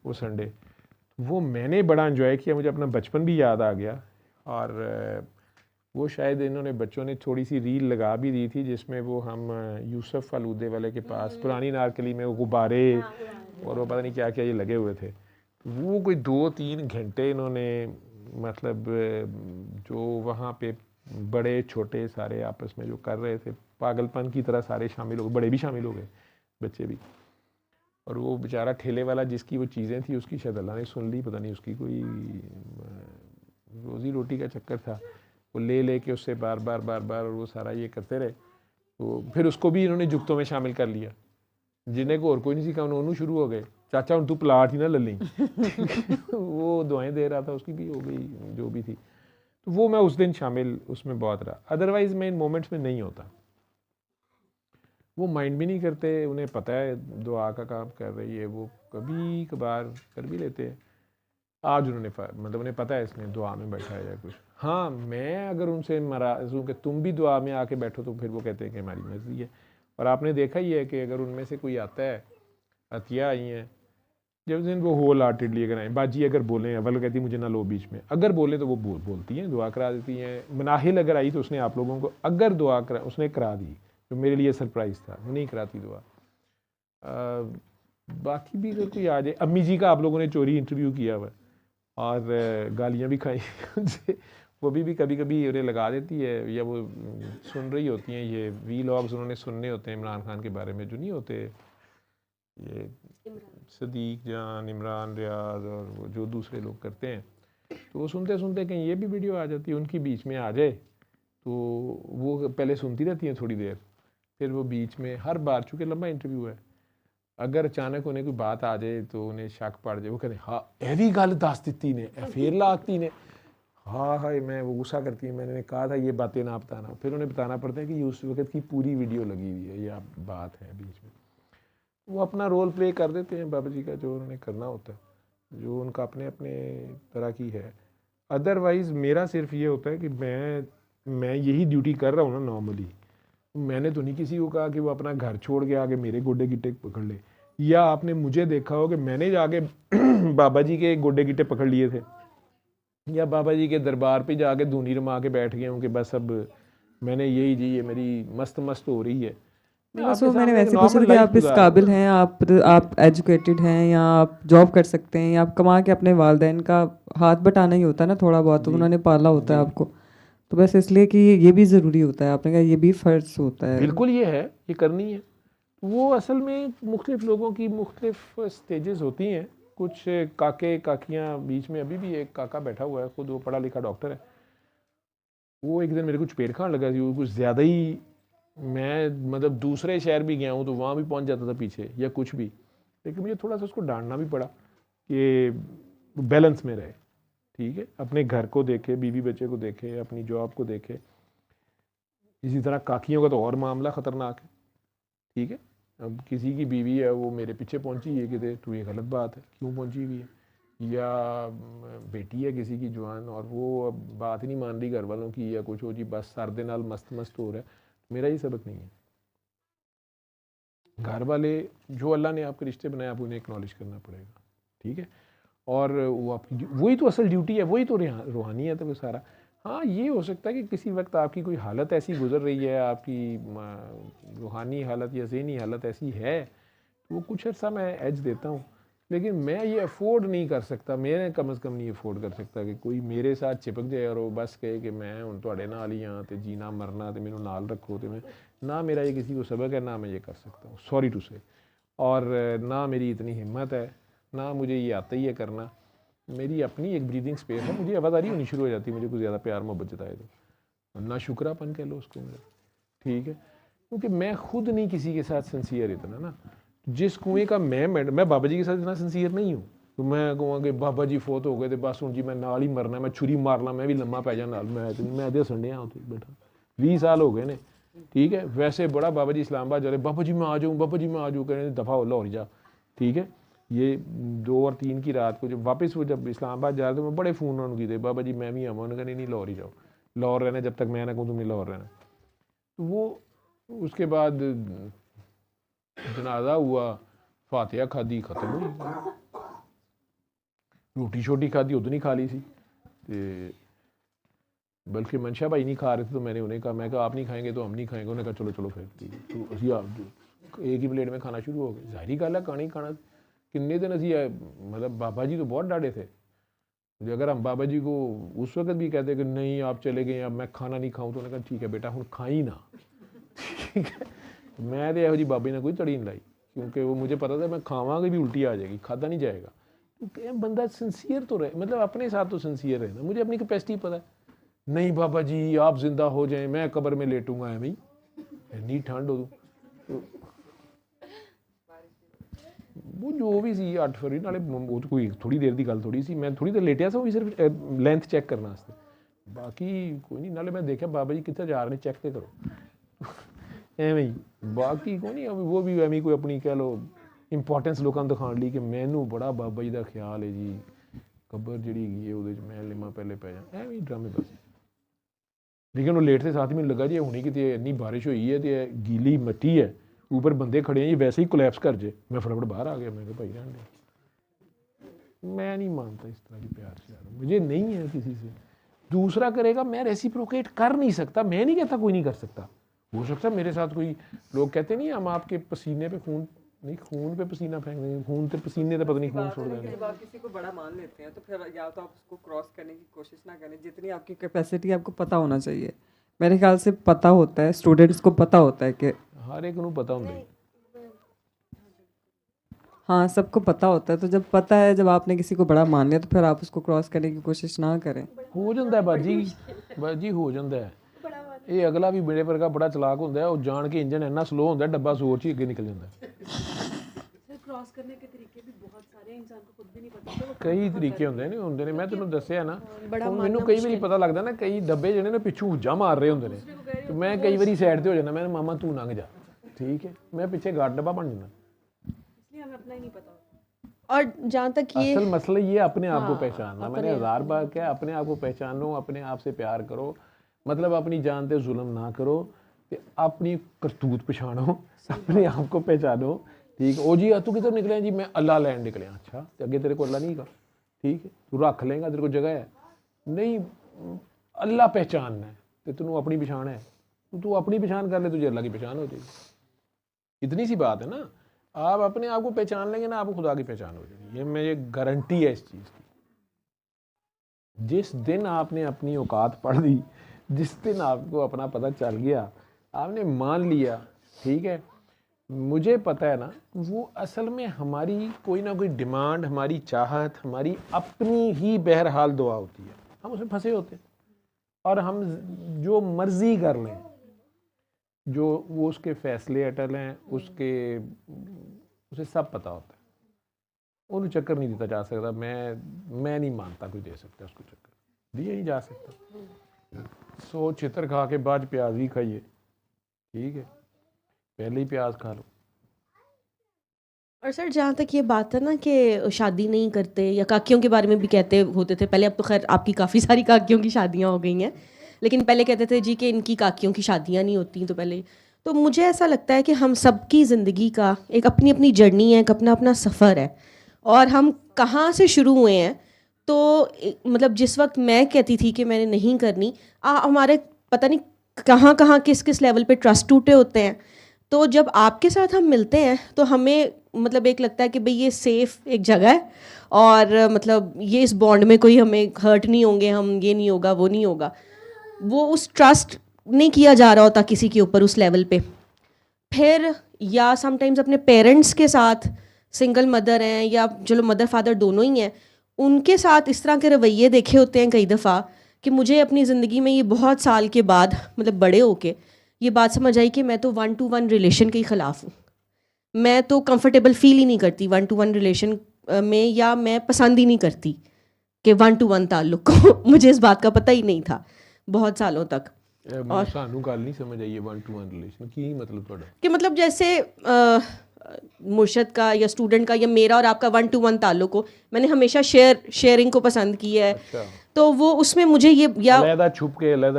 वो संडे, वो मैंने बड़ा एंजॉय किया, मुझे अपना बचपन भी याद आ गया। और वो शायद इन्होंने बच्चों ने थोड़ी सी रील लगा भी दी थी जिसमें वो हम यूसुफ फालूदे वाले के पास पुरानी नारकली में वो गुब्बारे और वो पता नहीं क्या क्या ये लगे हुए थे। वो कोई 2-3 घंटे इन्होंने मतलब जो वहाँ पे बड़े छोटे सारे आपस में जो कर रहे थे पागलपन की तरह सारे शामिल हो गए, बड़े भी शामिल हो गए, बच्चे भी। और वो बेचारा ठेले वाला जिसकी वो चीज़ें थी उसकी शायद अल्लाह ने सुन ली, पता नहीं उसकी कोई रोज़ी रोटी का चक्कर था, वो ले के उससे बार बार और वो सारा ये करते रहे। तो फिर उसको भी इन्होंने जुगतों में शामिल कर लिया, जिन्हें को और कोई नहीं सीखा, उन्होंने शुरू हो गए, चाचा तू प्लाट ही ना ले ली वो दुआएं दे रहा था, उसकी भी हो गई जो भी थी। तो वो मैं उस दिन शामिल उसमें बहुत रहा, अदरवाइज़ मैं इन मोमेंट्स में नहीं होता। वो माइंड भी नहीं करते, उन्हें पता है दुआ का काम कर रही है, वो कभी कभार कर भी लेते हैं। आज उन्होंने मतलब उन्हें पता है इसने दुआ में बैठा है या कुछ। हाँ, मैं अगर उनसे नाराज़ हूँ कि तुम भी दुआ में आके बैठो, तो फिर वो कहते हैं कि हमारी मर्जी है। और आपने देखा ही है कि अगर उनमें से कोई आता है, अतिया आई हैं, जब दिन वो होल हार्टेड लेकर आए, बाजी अगर बोलें, अव्वल कहती मुझे ना लो बीच में, अगर बोले तो वो बोलती हैं, दुआ करा देती हैं। मनाहिल अगर आई तो उसने आप लोगों को अगर दुआ करा, उसने करा दी, जो मेरे लिए सरप्राइज़ था, वो नहीं कराती दुआ। बाकी भी अगर कोई आ जाए, अम्मी जी का आप लोगों ने चोरी इंटरव्यू किया हुआ और गालियाँ भी खाई उनसे, वो भी कभी कभी उन्हें लगा देती है, या वो सुन रही होती हैं, ये वीलॉग्स उन्होंने सुनने होते हैं इमरान खान के बारे में, जो नहीं होते ये सदीक जान, इमरान रियाज और वो जो दूसरे लोग करते हैं, तो वो सुनते सुनते कहीं ये भी वीडियो आ जाती है उनकी बीच में आ जाए, तो वो पहले सुनती रहती हैं थोड़ी देर, फिर वो बीच में हर बार, चूँकि लंबा इंटरव्यू है, अगर अचानक उन्हें कोई बात आ जाए तो उन्हें शक पड़ जाए, वो कहते हाँ ये भी गल दस दी ने, फिर लाती ने, हाँ हाय, मैं वो गुस्सा करती है, मैंने कहा था ये बातें ना बताना, फिर उन्हें बताना पड़ता है कि ये उस वक्त की पूरी वीडियो लगी हुई है, ये बात है बीच में। वो अपना रोल प्ले कर देते हैं बाबा जी का, जो उन्होंने करना होता है, जो उनका अपने अपने तरह की है। अदरवाइज़ मेरा सिर्फ ये होता है कि मैं यही ड्यूटी कर रहा हूँ ना नॉर्मली, मैंने तो नहीं किसी को कहा कि वो अपना घर छोड़ के आके मेरे गोडे गिट्टे पकड़ ले, या आपने मुझे देखा हो कि मैंने जाके बाबा जी के गोडे गिट्टे पकड़ लिए थे, या बाबा जी के दरबार पे जाके धूनी रमा के बैठ गए हूँ कि बस अब मैंने यही जी, ये मेरी मस्त हो रही है। बस वो मैंने वैसे पूछा था कि आप इस काबिल हैं, आप एजुकेटेड हैं, या आप जॉब कर सकते हैं, या आप कमा के अपने वालदैन का हाथ बटाना ही होता है ना, थोड़ा बहुत तो उन्होंने पाला होता है आपको, तो बस इसलिए कि ये भी ज़रूरी होता है, आपने कहा ये भी फ़र्ज होता है। बिल्कुल ये है, ये करनी है। वो असल में मुख्तलिफ लोगों की मुख्तलिफ स्टेजेस होती हैं, कुछ काके काकियाँ बीच में, अभी भी एक काका बैठा हुआ है, खुद वो पढ़ा लिखा डॉक्टर है, वो एक दिन मेरे को चपेट खाने लगा थी, वो कुछ ज़्यादा ही, मैं मतलब दूसरे शहर भी गया हूँ तो वहाँ भी पहुँच जाता था पीछे या कुछ भी, लेकिन मुझे थोड़ा सा उसको डांटना भी पड़ा कि बैलेंस में रहे, ठीक है, अपने घर को देखे, बीवी बच्चे को देखे, अपनी जॉब को देखे। इसी तरह काकियों का तो और मामला ख़तरनाक है, ठीक है, अब किसी की बीवी है वो मेरे पीछे पहुंची है कि तो ये गलत बात है, क्यों पहुंची हुई है, या बेटी है किसी की जवान और वो अब बात नहीं मान रही घर वालों की, या कुछ हो जी बस सर दे नाल मस्त हो रहा है, मेरा ये सबक नहीं है। घर वाले जो अल्लाह ने आपके रिश्ते बनाए, आप उन्हें एक्नॉलेज करना पड़ेगा, ठीक है, और वो आपकी वही तो असल ड्यूटी है, वही तो रूहानियत है वो सारा। हाँ, ये हो सकता है कि किसी वक्त आपकी कोई हालत ऐसी गुजर रही है, आपकी रूहानी हालत या ज़हनी हालत ऐसी है, तो वो कुछ अर्सा मैं एज देता हूँ, लेकिन मैं ये अफोर्ड नहीं कर सकता, मैं कम अज़ कम नहीं अफोर्ड कर सकता कि कोई मेरे साथ चिपक जाए और वो बस कहे कि मैं हूँ तुहाडे नाल ही हाँ, तो जीना मरना तो मैनू नाल रखो, तो मैं ना, मेरा ये किसी को सबक है, ना मैं ये कर सकता हूँ, सॉरी टू से, और ना मेरी इतनी हिम्मत है, ना मुझे ये आता ही है करना। मेरी अपनी एक ब्रीदिंग स्पेस है, मुझे आवाज़ारी होनी शुरू हो जाती है, मुझे कुछ ज़्यादा प्यार मोहब्बत जताए तो, ना शुक्रापन कह लो उसको मेरा, ठीक है, क्योंकि मैं खुद नहीं किसी के साथ सिंसियर इतना ना, जिस कुएँ का मैं बाबा जी के साथ इतना सिंसियर नहीं हूँ, तो मैं कहूँगा कि बाबा जी फोत हो गए तो बस हूँ जी मैं नाल ही मरना, मैं छुरी मारना, मैं भी लम्मा पै जा नाल, मैं दे संडिया उत्थे बैठा 20 साल हो गए ने, ठीक है, वैसे बड़ा बाबा जी इस्लामाबाद जा रहे, बाबा जी मैं आ जाऊँ, बाबा जी मैं आ जाऊँ, कहने दफ़ा हो लाहौर जा, ठीक है, ये 2 और 3 की रात को जब वापस वो जब इस्लामाबाद जा रहे थे, मैं बड़े फ़ोन उन्होंने किए, बाबा जी मैं भी आवा, उन्होंने कहा नहीं लाहौर ही जाओ, लाहौर रहना, जब तक मैं ना कहूँ तुमने लाहौर रहना। तो वो उसके बाद जनाजा हुआ, फातिहा खादी, ख़त्म हुई, रोटी शोटी खादी उधर नहीं खा ली सी, बल्कि मनशा भाई नहीं खा रहे थे तो मैंने उन्हें कहा, मैं कहा आप नहीं खाएंगे तो हम नहीं खाएंगे, उन्होंने कहा चलो चलो फिर ठीक है, तो असी आप एक ही प्लेट में खाना शुरू हो गए, ज़ाहिरी गल है खाना ही खाना, किन्ने दिन असी मतलब बाबा जी तो बहुत डाढ़े थे, अगर हम बाबा जी को उस वक्त भी कहते कि नहीं आप चले गए अब मैं खाना नहीं खाऊँ, तो उन्होंने कहा ठीक है बेटा हूँ खाई ना ठीक है, मैं तो ਇਹੋ ਜਿਹੀ ਬਾਬੇ ਨੇ ਕੋਈ ਤੜੀ ਨਹੀਂ ਲਾਈ, क्योंकि वो मुझे पता था मैं खावांगे भी उल्टी आ जाएगी, खादा नहीं जाएगा। तो बंदा सिंसियर तो रहे, मतलब अपने साथ तो सिंसियर रहना। मुझे अपनी कैपेसिटी पता है, नहीं बाबा जी आप जिंदा हो जाएं मैं कब्र में लेटूंगा एवं ही, इन्नी ठंड हो तो वो जो भी सी 8 फरवरी नाले वो तो कोई थोड़ी देर की गल थोड़ी सी, मैं थोड़ी देर लेटिया सा, वो भी सिर्फ लेंथ चेक करने वास्ते, बाकी कोई नहीं। नाले मैं देखा बाबा जी कितने जा रहे चेक तो करो एवं ही, बाकी कोई नहीं। वो भी एवं कोई अपनी कह लो इंपॉर्टेंस लोगों दिखाने ली कि मैनू बड़ा बाबा जी का ख्याल है जी, कब्र जी है वो मैं लिमा पहले पै जा, एवं ही ड्रामे बस। लेकिन वो लेट के साथ ही मैंने लगा जी हुणी कि इन्नी बारिश हुई है तो गीली मिट्टी है, ऊपर बंदे खड़े हैं, ये वैसे ही कोलैप्स कर जाए। मैं फटाफट बाहर आ गया, मैं कहा भाई रहने दे, मैं नहीं मानता इस तरह की प्यार से, मुझे नहीं है किसी से। दूसरा करेगा, मैं रेसिप्रोकेट कर नहीं सकता, मैं नहीं कहता कोई नहीं कर सकता, हो सकता है मेरे साथ कोई, लोग कहते नहीं हम आपके पसीने पे खून नहीं, खून पे पसीना फेंक देंगे, खून पे पसीने पे पता नहीं खून छोड़ देंगे। जब आप किसी को बड़ा मान लेते हैं तो फिर या तो आप उसको क्रॉस करने की कोशिश ना करें, जितनी आपकी कैपेसिटी आपको पता होना चाहिए। मेरे ख्याल से पता होता है, स्टूडेंट्स को पता होता है कि हर एक को पता होता है, हाँ सबको पता होता है। तो जब पता है, जब आपने किसी को बड़ा मान लिया तो फिर आप उसको क्रॉस करने की कोशिश ना करें। हो जाता है बाजी हो जाता है। ये अगला भी मेरे वर्गा बड़ा चलाक होता है, वो जान के इंजन इन्ना स्लो होता है, डब्बा सोच ही अगे निकल जाता है। क्रॉस करने के तरीके भी बहुत सारे, इंसान को खुद भी नहीं पता, कई तरीके होंगे ने मैं तेन दसिया ना, मैनू कई बार पता लगता ना, कई डब्बे जिहड़े ने पिछू हुज्जा मार रहे होंगे ने, तो मैं कई बार साइड ते हो जाना, मैं मामा तू लंघ जा, ठीक है, मैं पिछे गार्ड डब्बा बन जाना, इसलिए हमें अपना ही नहीं पता। और जहाँ तक ये असल मसला ये अपने आप को पहचानना, मैंने 1000 बार क्या, अपने आप को पहचानो, अपने आप से प्यार करो, मतलब अपनी जान ते जुल्म ना करो, ते अपनी करतूत पछाणो, अपने आप को पहचानो, ठीक है। ओ जी तू किधर निकले जी, मैं अल्लाह लैन निकलिया, अच्छा तो अगे तेरे को अल्लाह नहीं का, ठीक है, तू रख लेगा, तेरे को जगह है नहीं, अल्लाह पहचानना है, तो तेनों अपनी पछाण है, तू अपनी पछाण कर ले, तुझे अल्लाह की पहचान हो जाएगी। इतनी सी बात है ना, आप अपने आप को पहचान लेंगे ना, आपको खुदा की पहचान हो जाएगी, ये मुझे गारंटी है इस चीज़ की। जिस दिन आपने अपनी औकात पढ़ दी, जिस दिन आपको अपना पता चल गया, आपने मान लिया, ठीक है, मुझे पता है ना, वो असल में हमारी कोई ना कोई डिमांड, हमारी चाहत, हमारी अपनी ही बहरहाल दुआ होती है, हम उसमें फंसे होते हैं, और हम जो मर्जी कर लें, जो वो उसके फैसले अटल हैं, उसे सब पता होता है, उन्हें चक्कर नहीं दिया जा सकता। मैं नहीं मानता कोई दे सकता उसको चक्कर, दिया नहीं जा सकता। सो चित्र खा के बाद प्याज भी खाइए, ठीक है, पहले ही प्याज खा लो। और सर जहाँ तक ये बात है ना कि शादी नहीं करते, या काकियों के बारे में भी कहते होते थे पहले, अब तो खैर आपकी काफ़ी सारी काकियों की शादियाँ हो गई हैं, लेकिन पहले कहते थे जी कि इनकी काकियों की शादियाँ नहीं होती, तो पहले तो मुझे ऐसा लगता है कि हम सबकी ज़िंदगी का एक अपनी अपनी जर्नी है, एक अपना अपना सफ़र है, और हम कहाँ से शुरू हुए हैं। तो मतलब जिस वक्त मैं कहती थी कि मैंने नहीं करनी, हमारे पता नहीं कहाँ कहाँ किस किस लेवल पे ट्रस्ट टूटे होते हैं। तो जब आपके साथ हम मिलते हैं तो हमें मतलब एक लगता है कि भाई ये सेफ़ एक जगह है, और मतलब ये इस बॉन्ड में कोई हमें हर्ट नहीं होंगे, हम ये नहीं होगा वो नहीं होगा, वो उस ट्रस्ट नहीं किया जा रहा होता किसी के ऊपर उस लेवल पे। फिर या समटाइम्स अपने पेरेंट्स के साथ, सिंगल मदर हैं या चलो मदर फादर दोनों ही हैं, उनके साथ इस तरह के रवैये देखे होते हैं कई दफ़ा कि मुझे अपनी ज़िंदगी में ये बहुत साल के बाद मतलब बड़े होके ये बात समझ आई कि मैं तो 1-to-1 रिलेशन के ख़िलाफ़ हूँ। मैं तो कंफर्टेबल फील ही नहीं करती 1-to-1 रिलेशन में, या मैं पसंद ही नहीं करती कि 1-to-1 ताल्लुक़ को। मुझे इस बात का पता ही नहीं था बहुत सालों तक। और सानू गल नहीं समझ आई 1-to-1 रिलेशन की मतलब थोड़ा कि मतलब जैसे मुर्शद का या स्टूडेंट का या मेरा और आपका 1-to-1 ताल्लुक़ हो, मैंने हमेशा शेयरिंग को पसंद किया है। अच्छा। तो वो उसमें मुझे ये या अलग छुप के अलग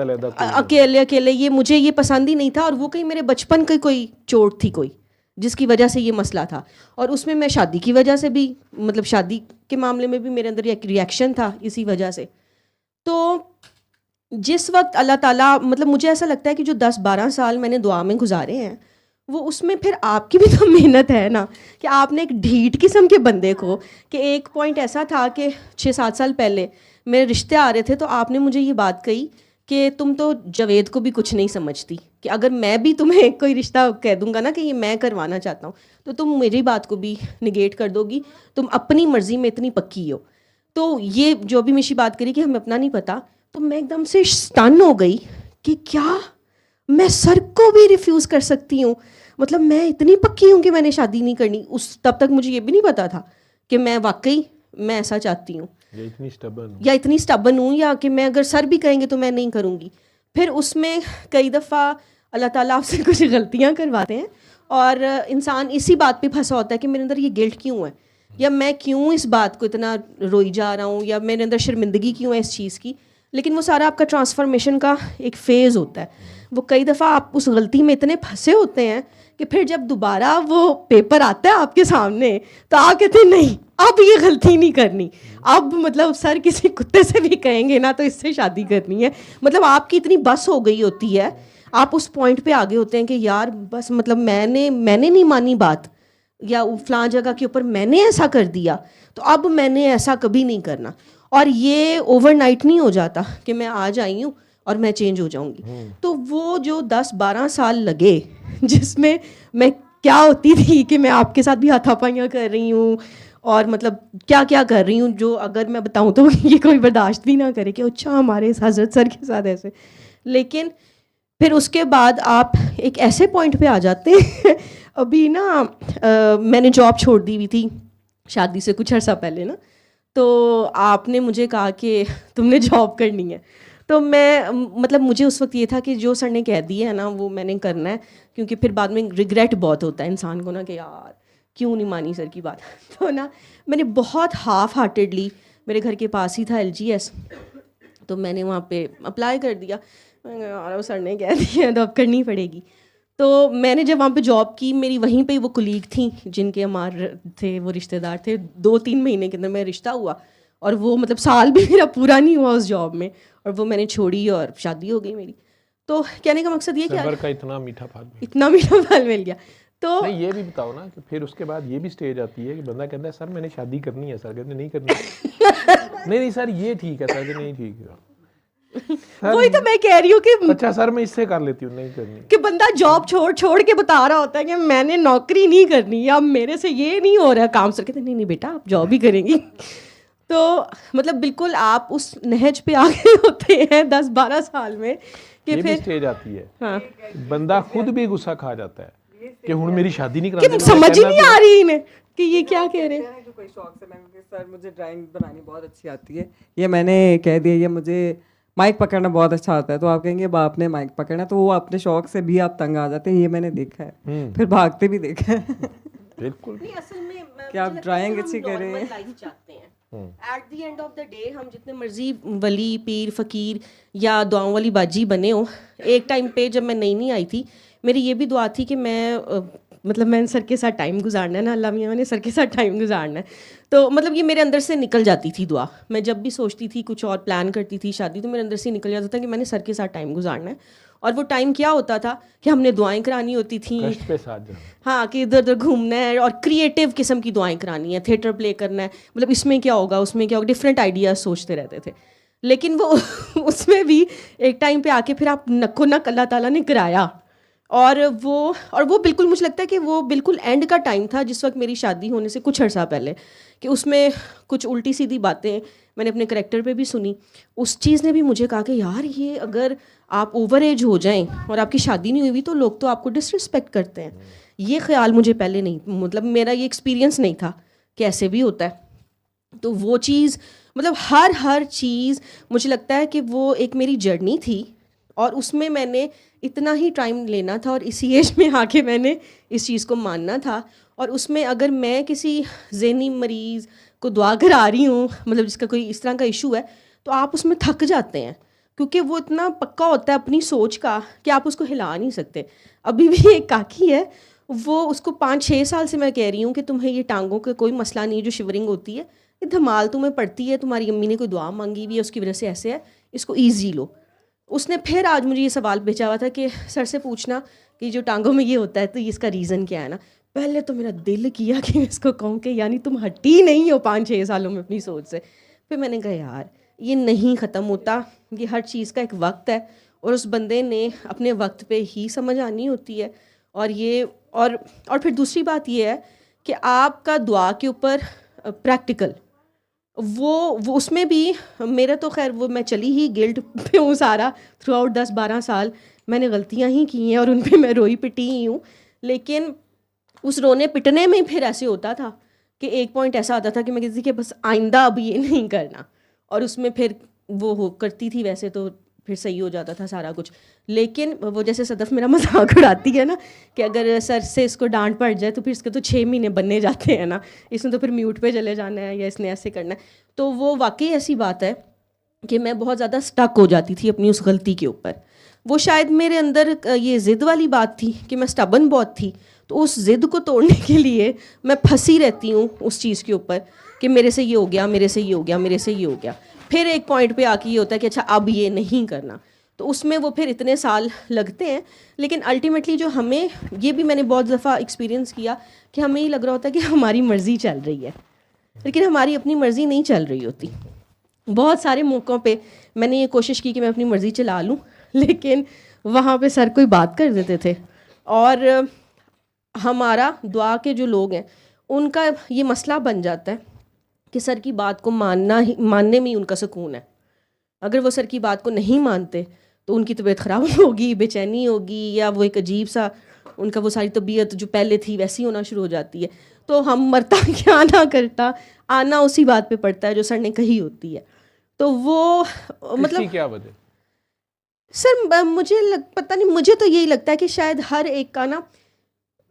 अकेले ये मुझे ये पसंद ही नहीं था, और वो कहीं मेरे बचपन की कोई चोट थी कोई, जिसकी वजह से ये मसला था। और उसमें मैं शादी की वजह से भी, मतलब शादी के मामले में भी मेरे अंदर एक रिएक्शन था इसी वजह से। तो जिस वक्त अल्लाह ताला, मतलब मुझे ऐसा लगता है कि जो 10-12 साल मैंने दुआ में गुजारे हैं, वो उसमें फिर आपकी भी तो मेहनत है ना, कि आपने एक ढीठ किस्म के बंदे को, कि एक पॉइंट ऐसा था कि 6-7 साल पहले मेरे रिश्ते आ रहे थे, तो आपने मुझे ये बात कही कि तुम तो जावेद को भी कुछ नहीं समझती, कि अगर मैं भी तुम्हें कोई रिश्ता कह दूंगा ना कि ये मैं करवाना चाहता हूँ तो तुम मेरी बात को भी निगेट कर दोगी, तुम अपनी मर्ज़ी में इतनी पक्की हो। तो ये जो भी मिशी बात करी कि हमें अपना नहीं पता, तो मैं एकदम से स्टन हो गई कि क्या मैं सर को भी रिफ्यूज़ कर सकती हूँ, मतलब मैं इतनी पक्की हूँ कि मैंने शादी नहीं करनी। उस तब तक मुझे ये भी नहीं पता था कि मैं वाकई मैं ऐसा चाहती हूँ या इतनी स्टबन हूँ, या कि मैं अगर सर भी कहेंगे तो मैं नहीं करूँगी। फिर उसमें कई दफ़ा अल्लाह ताला आपसे कुछ गलतियाँ करवाते हैं और इंसान इसी बात पे फंसा होता है कि मेरे अंदर ये गिल्ट क्यों है, या मैं क्यों इस बात को इतना रोई जा रहा हूँ, या मेरे अंदर शर्मिंदगी क्यों है इस चीज़ की। लेकिन वो सारा आपका ट्रांसफॉर्मेशन का एक फ़ेज़ होता है। वो कई दफ़ा आप उस गलती में इतने फंसे होते हैं कि फिर जब दोबारा वो पेपर आता है आपके सामने तो आप कहते हैं नहीं अब ये गलती नहीं करनी, अब मतलब सर किसी कुत्ते से भी कहेंगे ना तो इससे शादी करनी है। मतलब आपकी इतनी बस हो गई होती है, आप उस पॉइंट पे आगे होते हैं कि यार बस मतलब मैंने नहीं मानी बात, या फलां जगह के ऊपर मैंने ऐसा कर दिया तो अब मैंने ऐसा कभी नहीं करना। और ये ओवरनाइट नहीं हो जाता कि मैं आज आई हूँ और मैं चेंज हो जाऊंगी। तो वो जो 10-12 साल लगे जिसमें मैं क्या होती थी कि मैं आपके साथ भी हाथापाइयाँ कर रही हूँ और मतलब क्या क्या कर रही हूँ, जो अगर मैं बताऊँ तो ये कोई बर्दाश्त भी ना करे कि अच्छा हमारे हजरत सर के साथ ऐसे। लेकिन फिर उसके बाद आप एक ऐसे पॉइंट पे आ जाते हैं अभी ना मैंने जॉब छोड़ दी हुई थी शादी से कुछ अर्सा पहले ना, तो आपने मुझे कहा कि तुमने जॉब करनी है। तो मैं मतलब मुझे उस वक्त ये था कि जो सर ने कह दिया है ना वो मैंने करना है, क्योंकि फिर बाद में रिग्रेट बहुत होता है इंसान को ना कि यार क्यों नहीं मानी सर की बात। तो ना मैंने बहुत हाफ हार्टेडली, मेरे घर के पास ही था LGS, तो मैंने वहाँ पे अप्लाई कर दिया। मैंने कहा यार वो सर ने कह दिया तो अब करनी पड़ेगी। तो मैंने जब वहाँ पे जॉब की, मेरी वहीं पे वो कुलीग थी जिनके हमारे थे, वो रिश्तेदार थे। 2-3 महीने के अंदर मेरा रिश्ता हुआ और वो मतलब साल भी मेरा पूरा नहीं हुआ उस जॉब में, और वो मैंने छोड़ी और शादी हो गई मेरी। तो कहने का मकसद ये सबर का इतना मीठा फल मिल गया। तो नहीं ये भी बताओ ना कि फिर उसके बाद ये भी स्टेज आती है कि बंदा कहता है सर मैंने शादी करनी है, सर कहते नहीं करनी नहीं सर ये ठीक है, सर नहीं ठीक है। वही तो मैं कह रही हूँ कि अच्छा सर मैं इससे कर लेती हूँ, नहीं करनी। कि बंदा जॉब छोड़ के बता रहा होता है कि मैंने नौकरी नहीं करनी या मेरे से ये नहीं हो रहा काम। सर कहते नहीं बेटा आप जॉब ही करेंगी। तो मतलब बिल्कुल आप उस नहज पे आगे होते हैं 10-12 साल में कि ये फिर भी स्टेज आती है। हाँ। बंदा खुद भी गुस्सा खा जाता है कि हुण मेरी शादी नहीं करानी, समझ ही नहीं आ रही इन्हें कि ये क्या कह रहे हैं। कोई शौक से मैं सर मुझे ड्राइंग बनानी बहुत अच्छी आती है, ये मैंने कह दिया, ये मुझे माइक पकड़ना बहुत अच्छा आता है, तो आप कहेंगे बाप ने माइक पकड़ना, तो वो अपने शौक से भी आप तंग आ जाते हैं। ये मैंने देखा है, फिर भागते भी देखा है। बिल्कुल असल में कि आप ड्राइंग अच्छी करें। At the end of the day हम जितने मर्जी वली पीर फकीर या दुआओं वाली बाजी बने हो, एक टाइम पे जब मैं नई आई थी मेरी ये भी दुआ थी कि मैं मतलब मैंने सर के साथ टाइम गुजारना है ना, अल्लाह मियाँ ने सर के साथ टाइम गुजारना है। तो मतलब ये मेरे अंदर से निकल जाती थी दुआ। मैं जब भी सोचती थी कुछ और प्लान करती थी शादी, तो मेरे अंदर से निकल जाता था कि मैंने सर के साथ टाइम गुजारना है। और वो टाइम क्या होता था कि हमने दुआएं करानी होती थी, कष्ट पे साथ जाना, हाँ कि इधर उधर घूमना है और क्रिएटिव किस्म की दुआएं करानी है, थिएटर प्ले करना है, मतलब इसमें क्या होगा उसमें क्या होगा, डिफरेंट आइडियाज सोचते रहते थे। लेकिन वो उसमें भी एक टाइम पे आके फिर आप नक्को नक अल्लाह ताला ने कराया। और वो बिल्कुल मुझे लगता है कि वो बिल्कुल एंड का टाइम था जिस वक्त मेरी शादी होने से कुछ अर्सा पहले, कि उसमें कुछ उल्टी सीधी बातें मैंने अपने करैक्टर पे भी सुनी। उस चीज़ ने भी मुझे कहा कि यार ये अगर आप ओवर एज हो जाएं और आपकी शादी नहीं हुई भी तो लोग तो आपको डिसरिस्पेक्ट करते हैं। ये ख्याल मुझे पहले नहीं, मतलब मेरा ये एक्सपीरियंस नहीं था कि ऐसे भी होता है। तो वो चीज़ मतलब हर चीज़ मुझे लगता है कि वो एक मेरी जर्नी थी और उसमें मैंने इतना ही टाइम लेना था और इसी एज में आके मैंने इस चीज़ को मानना था। और उसमें अगर मैं किसी ज़हनी मरीज़ को दुआ करा रही हूँ, मतलब जिसका कोई इस तरह का इशू है, तो आप उसमें थक जाते हैं क्योंकि वो इतना पक्का होता है अपनी सोच का कि आप उसको हिला नहीं सकते। अभी भी एक काकी है, वो उसको 5-6 साल से मैं कह रही हूँ कि तुम्हें ये टांगों का कोई मसला नहीं है, जो शिवरिंग होती है, ये धमाल तुम्हें पड़ती है, तुम्हारी अम्मी ने कोई दुआ मांगी हुई है उसकी वजह से ऐसे है, इसको ईजी लो। उसने फिर आज मुझे ये सवाल भेजा हुआ था कि सर से पूछना कि जो टांगों में ये होता है तो इसका रीज़न क्या है ना। पहले तो मेरा दिल किया कि मैं इसको कहूँ कि यानी तुम हटी नहीं हो 5-6 सालों में अपनी सोच से। फिर मैंने कहा यार ये नहीं ख़त्म होता, ये हर चीज़ का एक वक्त है और उस बंदे ने अपने वक्त पे ही समझ आनी होती है। और ये और फिर दूसरी बात ये है कि आपका दुआ के ऊपर प्रैक्टिकल वो उसमें भी मेरा तो खैर वो मैं चली ही गिल्ट पे हूँ सारा थ्रू आउट 10-12 साल मैंने गलतियाँ ही की हैं और उन पे मैं रोई पिटी ही हूँ। लेकिन उस रोने पिटने में फिर ऐसे होता था कि एक पॉइंट ऐसा आता था कि मैं कहती थी कि बस आइंदा अब ये नहीं करना, और उसमें फिर वो हो करती थी वैसे तो फिर सही हो जाता था सारा कुछ। लेकिन वो जैसे सदफ मेरा मजाक उड़ाती है ना कि अगर सर से इसको डांट पड़ जाए तो फिर इसके तो 6 महीने बनने जाते हैं ना, इसने तो फिर म्यूट पे चले जाना है या इसने ऐसे करना है। तो वो वाकई ऐसी बात है कि मैं बहुत ज़्यादा स्टक हो जाती थी अपनी उस गलती के ऊपर। वो शायद मेरे अंदर ये ज़िद वाली बात थी कि मैं स्टबन बहुत थी, तो उस ज़िद को तोड़ने के लिए मैं फंसी रहती हूँ उस चीज़ के ऊपर कि मेरे से ये हो गया, मेरे से ये हो गया, मेरे से ये हो गया। फिर एक पॉइंट पे आके ये होता है कि अच्छा अब ये नहीं करना, तो उसमें वो फिर इतने साल लगते हैं। लेकिन अल्टीमेटली जो हमें, ये भी मैंने बहुत दफ़ा एक्सपीरियंस किया कि हमें ये लग रहा होता है कि हमारी मर्ज़ी चल रही है, लेकिन हमारी अपनी मर्ज़ी नहीं चल रही होती। बहुत सारे मौक़ों पे मैंने ये कोशिश की कि मैं अपनी मर्ज़ी चला लूँ, लेकिन वहाँ पे सर कोई बात कर देते थे। और हमारा दुआ के जो लोग हैं उनका ये मसला बन जाता है कि सर की बात को मानने में ही उनका सुकून है। अगर वो सर की बात को नहीं मानते तो उनकी तबीयत ख़राब होगी, बेचैनी होगी, या वो एक अजीब सा उनका वो सारी तबीयत जो पहले थी वैसी होना शुरू हो जाती है। तो हम मरता क्या ना करता आना उसी बात पे पड़ता है जो सर ने कही होती है। तो वो मतलब क्या वजह? सर मुझे पता नहीं, मुझे तो यही लगता है कि शायद हर एक का ना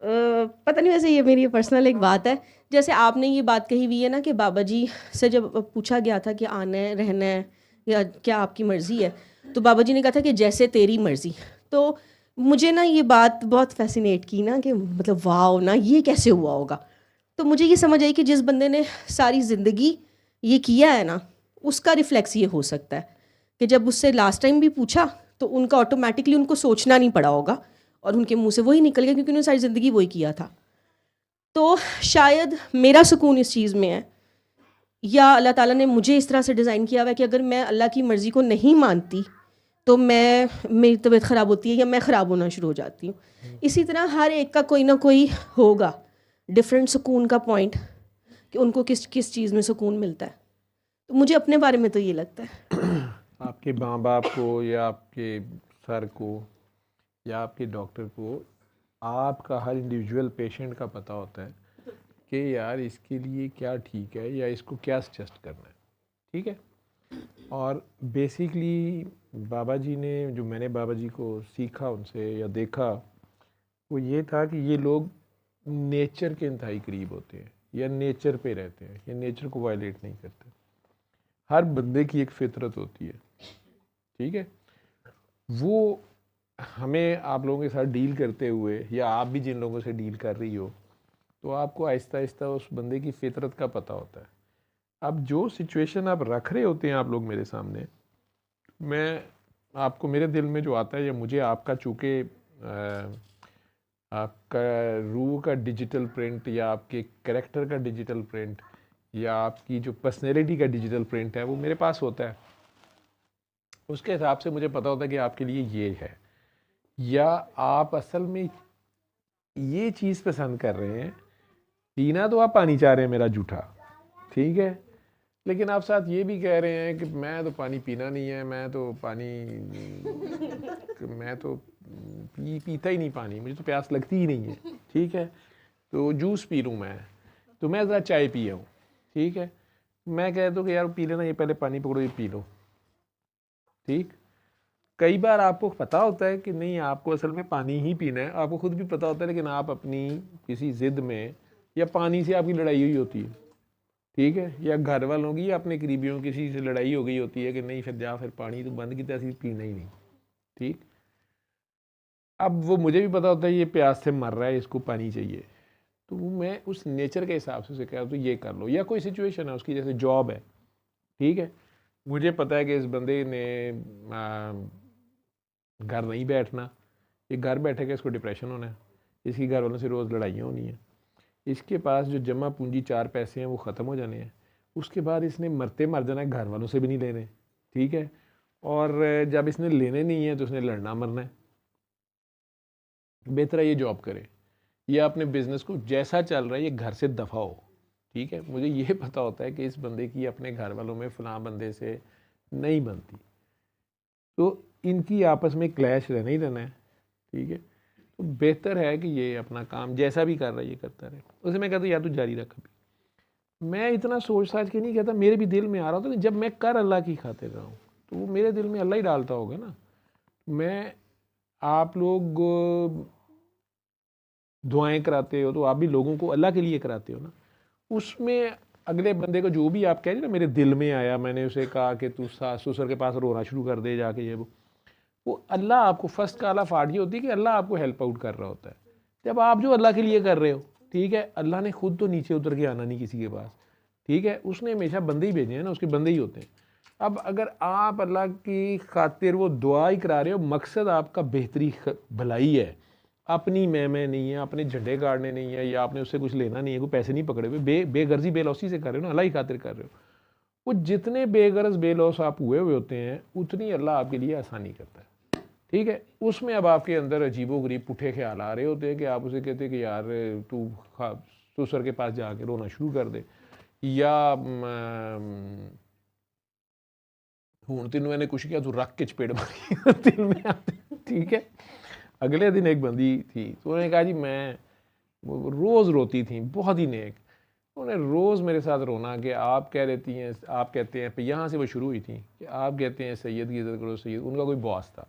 पता नहीं, वैसे ये मेरी पर्सनल एक बात है। जैसे आपने ये बात कही हुई है ना कि बाबा जी से जब पूछा गया था कि आना है रहना है या क्या आपकी मर्ज़ी है, तो बाबा जी ने कहा था कि जैसे तेरी मर्ज़ी। तो मुझे ना ये बात बहुत फैसिनेट की ना कि मतलब वाह ना, ये कैसे हुआ होगा। तो मुझे ये समझ आई कि जिस बंदे ने सारी ज़िंदगी ये किया है ना, उसका रिफ्लेक्स ये हो सकता है कि जब उससे लास्ट टाइम भी पूछा तो उनका ऑटोमेटिकली उनको सोचना नहीं पड़ा होगा और उनके मुंह से वही निकल गया, क्योंकि उन्होंने सारी ज़िंदगी वही किया था। तो शायद मेरा सुकून इस चीज़ में है, या अल्लाह ताला ने मुझे इस तरह से डिज़ाइन किया हुआ है कि अगर मैं अल्लाह की मर्ज़ी को नहीं मानती तो मेरी तबीयत ख़राब होती है या मैं ख़राब होना शुरू हो जाती हूँ। इसी तरह हर एक का कोई ना कोई होगा डिफरेंट सुकून का पॉइंट कि उनको किस किस चीज़ में सुकून मिलता है। तो मुझे अपने बारे में तो ये लगता है। आपके माँ बाप को या आपके सर को या आपके डॉक्टर को आपका हर इंडिविजुअल पेशेंट का पता होता है कि यार इसके लिए क्या ठीक है या इसको क्या सजेस्ट करना है, ठीक है। और बेसिकली बाबा जी ने, जो मैंने बाबा जी को सीखा उनसे या देखा, वो ये था कि ये लोग नेचर के इंतहाई करीब होते हैं या नेचर पे रहते हैं या नेचर को वायलेट नहीं करते। हर बंदे की एक फितरत होती है, ठीक है। वो हमें आप लोगों के साथ डील करते हुए या आप भी जिन लोगों से डील कर रही हो, तो आपको आहिस्ता आहिस्ता उस बंदे की फितरत का पता होता है। अब जो सिचुएशन आप रख रहे होते हैं आप लोग मेरे सामने, मैं आपको मेरे दिल में जो आता है या मुझे आपका, चूँकि आपका रूह का डिजिटल प्रिंट या आपके कैरेक्टर का डिजिटल प्रिंट या आपकी जो पर्सनैलिटी का डिजिटल प्रिंट है वो मेरे पास होता है, उसके हिसाब से मुझे पता होता है कि आपके लिए ये है, या आप असल में ये चीज़ पसंद कर रहे हैं। पीना तो आप पानी चाह रहे हैं मेरा जूठा, ठीक है, लेकिन आप साथ ये भी कह रहे हैं कि मैं तो पानी पीना नहीं है, मैं तो पीता ही नहीं पानी, मुझे तो प्यास लगती ही नहीं है, ठीक है, तो जूस पी लूँ मैं, तो मैं ज़रा चाय पिया हूँ, ठीक है। मैं कह दूँ कि यार पी लेना, ये पहले पानी पकड़ो, ये पी लो, ठीक। कई बार आपको पता होता है कि नहीं आपको असल में पानी ही पीना है, आपको खुद भी पता होता है, लेकिन आप अपनी किसी ज़िद में या पानी से आपकी लड़ाई हुई होती है, ठीक है, या घर वालों की या अपने करीबियों की किसी से लड़ाई हो गई होती है कि नहीं फिर पानी तो बंद की तरह पीना ही नहीं, ठीक। अब वो मुझे भी पता होता है ये प्यास से मर रहा है, इसको पानी चाहिए, तो मैं उस नेचर के हिसाब से उसे कह रहा हूँ तो ये कर लो। या कोई सिचुएशन है उसकी, जैसे जॉब है, ठीक है, मुझे पता है कि इस बंदे ने घर नहीं बैठना, ये घर बैठेगा इसको डिप्रेशन होना है, इसकी घर वालों से रोज़ लड़ाइयाँ होनी है, इसके पास जो जमा पूंजी 4 पैसे हैं वो ख़त्म हो जाने हैं, उसके बाद इसने मरते मर जाना है, घर वालों से भी नहीं लेने, ठीक है। और जब इसने लेने नहीं है तो उसने लड़ना मरना है। बेहतर है ये जॉब करे, ये अपने बिजनेस को जैसा चल रहा है ये घर से दफा हो, ठीक है। मुझे ये पता होता है कि इस बंदे की अपने घर वालों में फलां बंदे से नहीं बनती, तो इनकी आपस में क्लैश रहना ही रहना है, ठीक है। तो बेहतर है कि ये अपना काम जैसा भी कर रहा है ये करता रहे। उसे मैं कहता हूँ यार तू जारी रख। अभी मैं इतना सोच साच के नहीं कहता, मेरे भी दिल में आ रहा होता, जब मैं कर अल्लाह की खातिर रहा हूँ तो वो मेरे दिल में अल्लाह ही डालता होगा ना। मैं, आप लोग दुआएं कराते हो तो आप भी लोगों को अल्लाह के लिए कराते हो ना। उसमें अगले बंदे को जो भी आप कह रहे ना मेरे दिल में आया, मैंने उसे कहा कि तू सास ससुर के पास रोना शुरू कर दे जाके, ये वो अल्लाह आपको फर्स्ट काला फाड़ ये होती है कि अल्लाह आपको हेल्प आउट कर रहा होता है। जब आप जो अल्लाह के लिए कर रहे हो, ठीक है, अल्लाह ने खुद तो नीचे उतर के आना नहीं किसी के पास, ठीक है, उसने हमेशा बंदे ही भेजे हैं ना, उसके बंदे ही होते हैं। अब अगर आप अल्लाह की खातिर वो दुआ ही करा रहे हो, मकसद आपका बेहतरी भलाई है, अपनी मैं नहीं है, अपने झंडे गाड़ने नहीं है, या आपने उससे कुछ लेना नहीं है, कोई पैसे नहीं पकड़े हुए, बेगर्जी बेलौसी से कर रहे हो ना, अल्लाह ही खातिर कर रहे हो। वो जितने बेगरज बेलौस आप हुए होते हैं उतनी अल्लाह आपके लिए आसानी करता है, ठीक है। उसमें अब आपके अंदर अजीबो गरीब पुठे ख्याल आ रहे होते हैं कि आप उसे कहते हैं कि यार तू ससुर के पास जाके रोना शुरू कर दे, या हूँ तेन मैंने कुछ किया तू रख के चपेड़ मारी दिल में आते, ठीक है। अगले दिन एक बंदी थी तो उन्होंने कहा जी मैं, वो रोज़ रोती थी, बहुत ही नेक, उन्हें रोज़ मेरे साथ रोना कि आप कह देती हैं, आप कहते हैं, यहाँ से वो शुरू हुई थी कि आप कहते हैं सैयद की इज़्ज़त करो सैयद। उनका कोई बॉस था,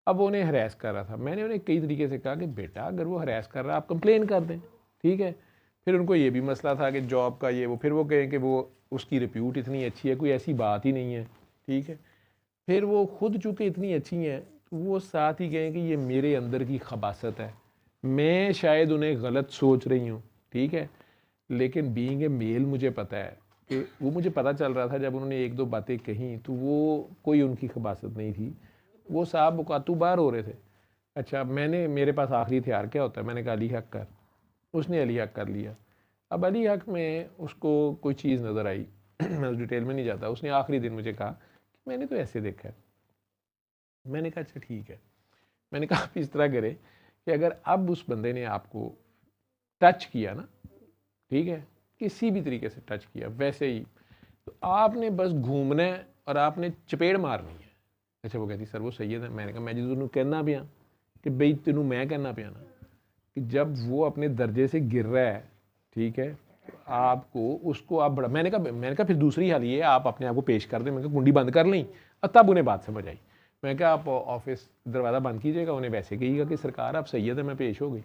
अब वो उन्हें हरास कर रहा था। मैंने उन्हें कई तरीके से कहा कि बेटा अगर वो हरास कर रहा है आप कंप्लेन कर दें, ठीक है। फिर उनको ये भी मसला था कि जॉब का ये वो, फिर वो कहें कि वो उसकी रिप्यूट इतनी अच्छी है, कोई ऐसी बात ही नहीं है, ठीक है। फिर वो खुद चूँकि इतनी अच्छी हैं तो वो साथ ही कहें कि ये मेरे अंदर की खबासत है, मैं शायद उन्हें गलत सोच रही हूँ, ठीक है। लेकिन बीइंग ए मेल मुझे पता है कि वो, मुझे पता चल रहा था जब उन्होंने एक दो बातें कहीं तो वो कोई उनकी खबासत नहीं थी, वो साहब मुकातू बार हो रहे थे। अच्छा, मैंने, मेरे पास आखिरी हथियार क्या होता है, मैंने कहा अली हक कर, उसने अली हक कर लिया। अब अली हक में उसको कोई चीज़ नज़र आई मैं उस डिटेल में नहीं जाता। उसने आखिरी दिन मुझे कहा कि मैंने तो ऐसे देखा है। मैंने कहा अच्छा ठीक है। मैंने कहा आप इस तरह करें कि अगर अब उस बंदे ने आपको टच किया ना, ठीक है, किसी भी तरीके से टच किया वैसे ही, तो आपने बस घूमना है और आपने चपेड़ मारनी है। अच्छा, वो कहती सर वो सैयद है। मैंने कहा मैं जी तेनों कहना पिया कि बई तेनों मैं कहना पिया ना कि जब वो अपने दर्जे से गिर रहा है, ठीक है, तो आपको उसको आप बड़ा, मैंने कहा फिर दूसरी हाल ये आप अपने आप को पेश कर दें। मैंने कहा कुंडी बंद कर लें, और तब उन्हें बात समझ आई। मैं कहा आप ऑफिस दरवाज़ा बंद कीजिएगा, उन्हें वैसे कहिएगा कि सरकार आप सैयद है, मैं पेश हो गई।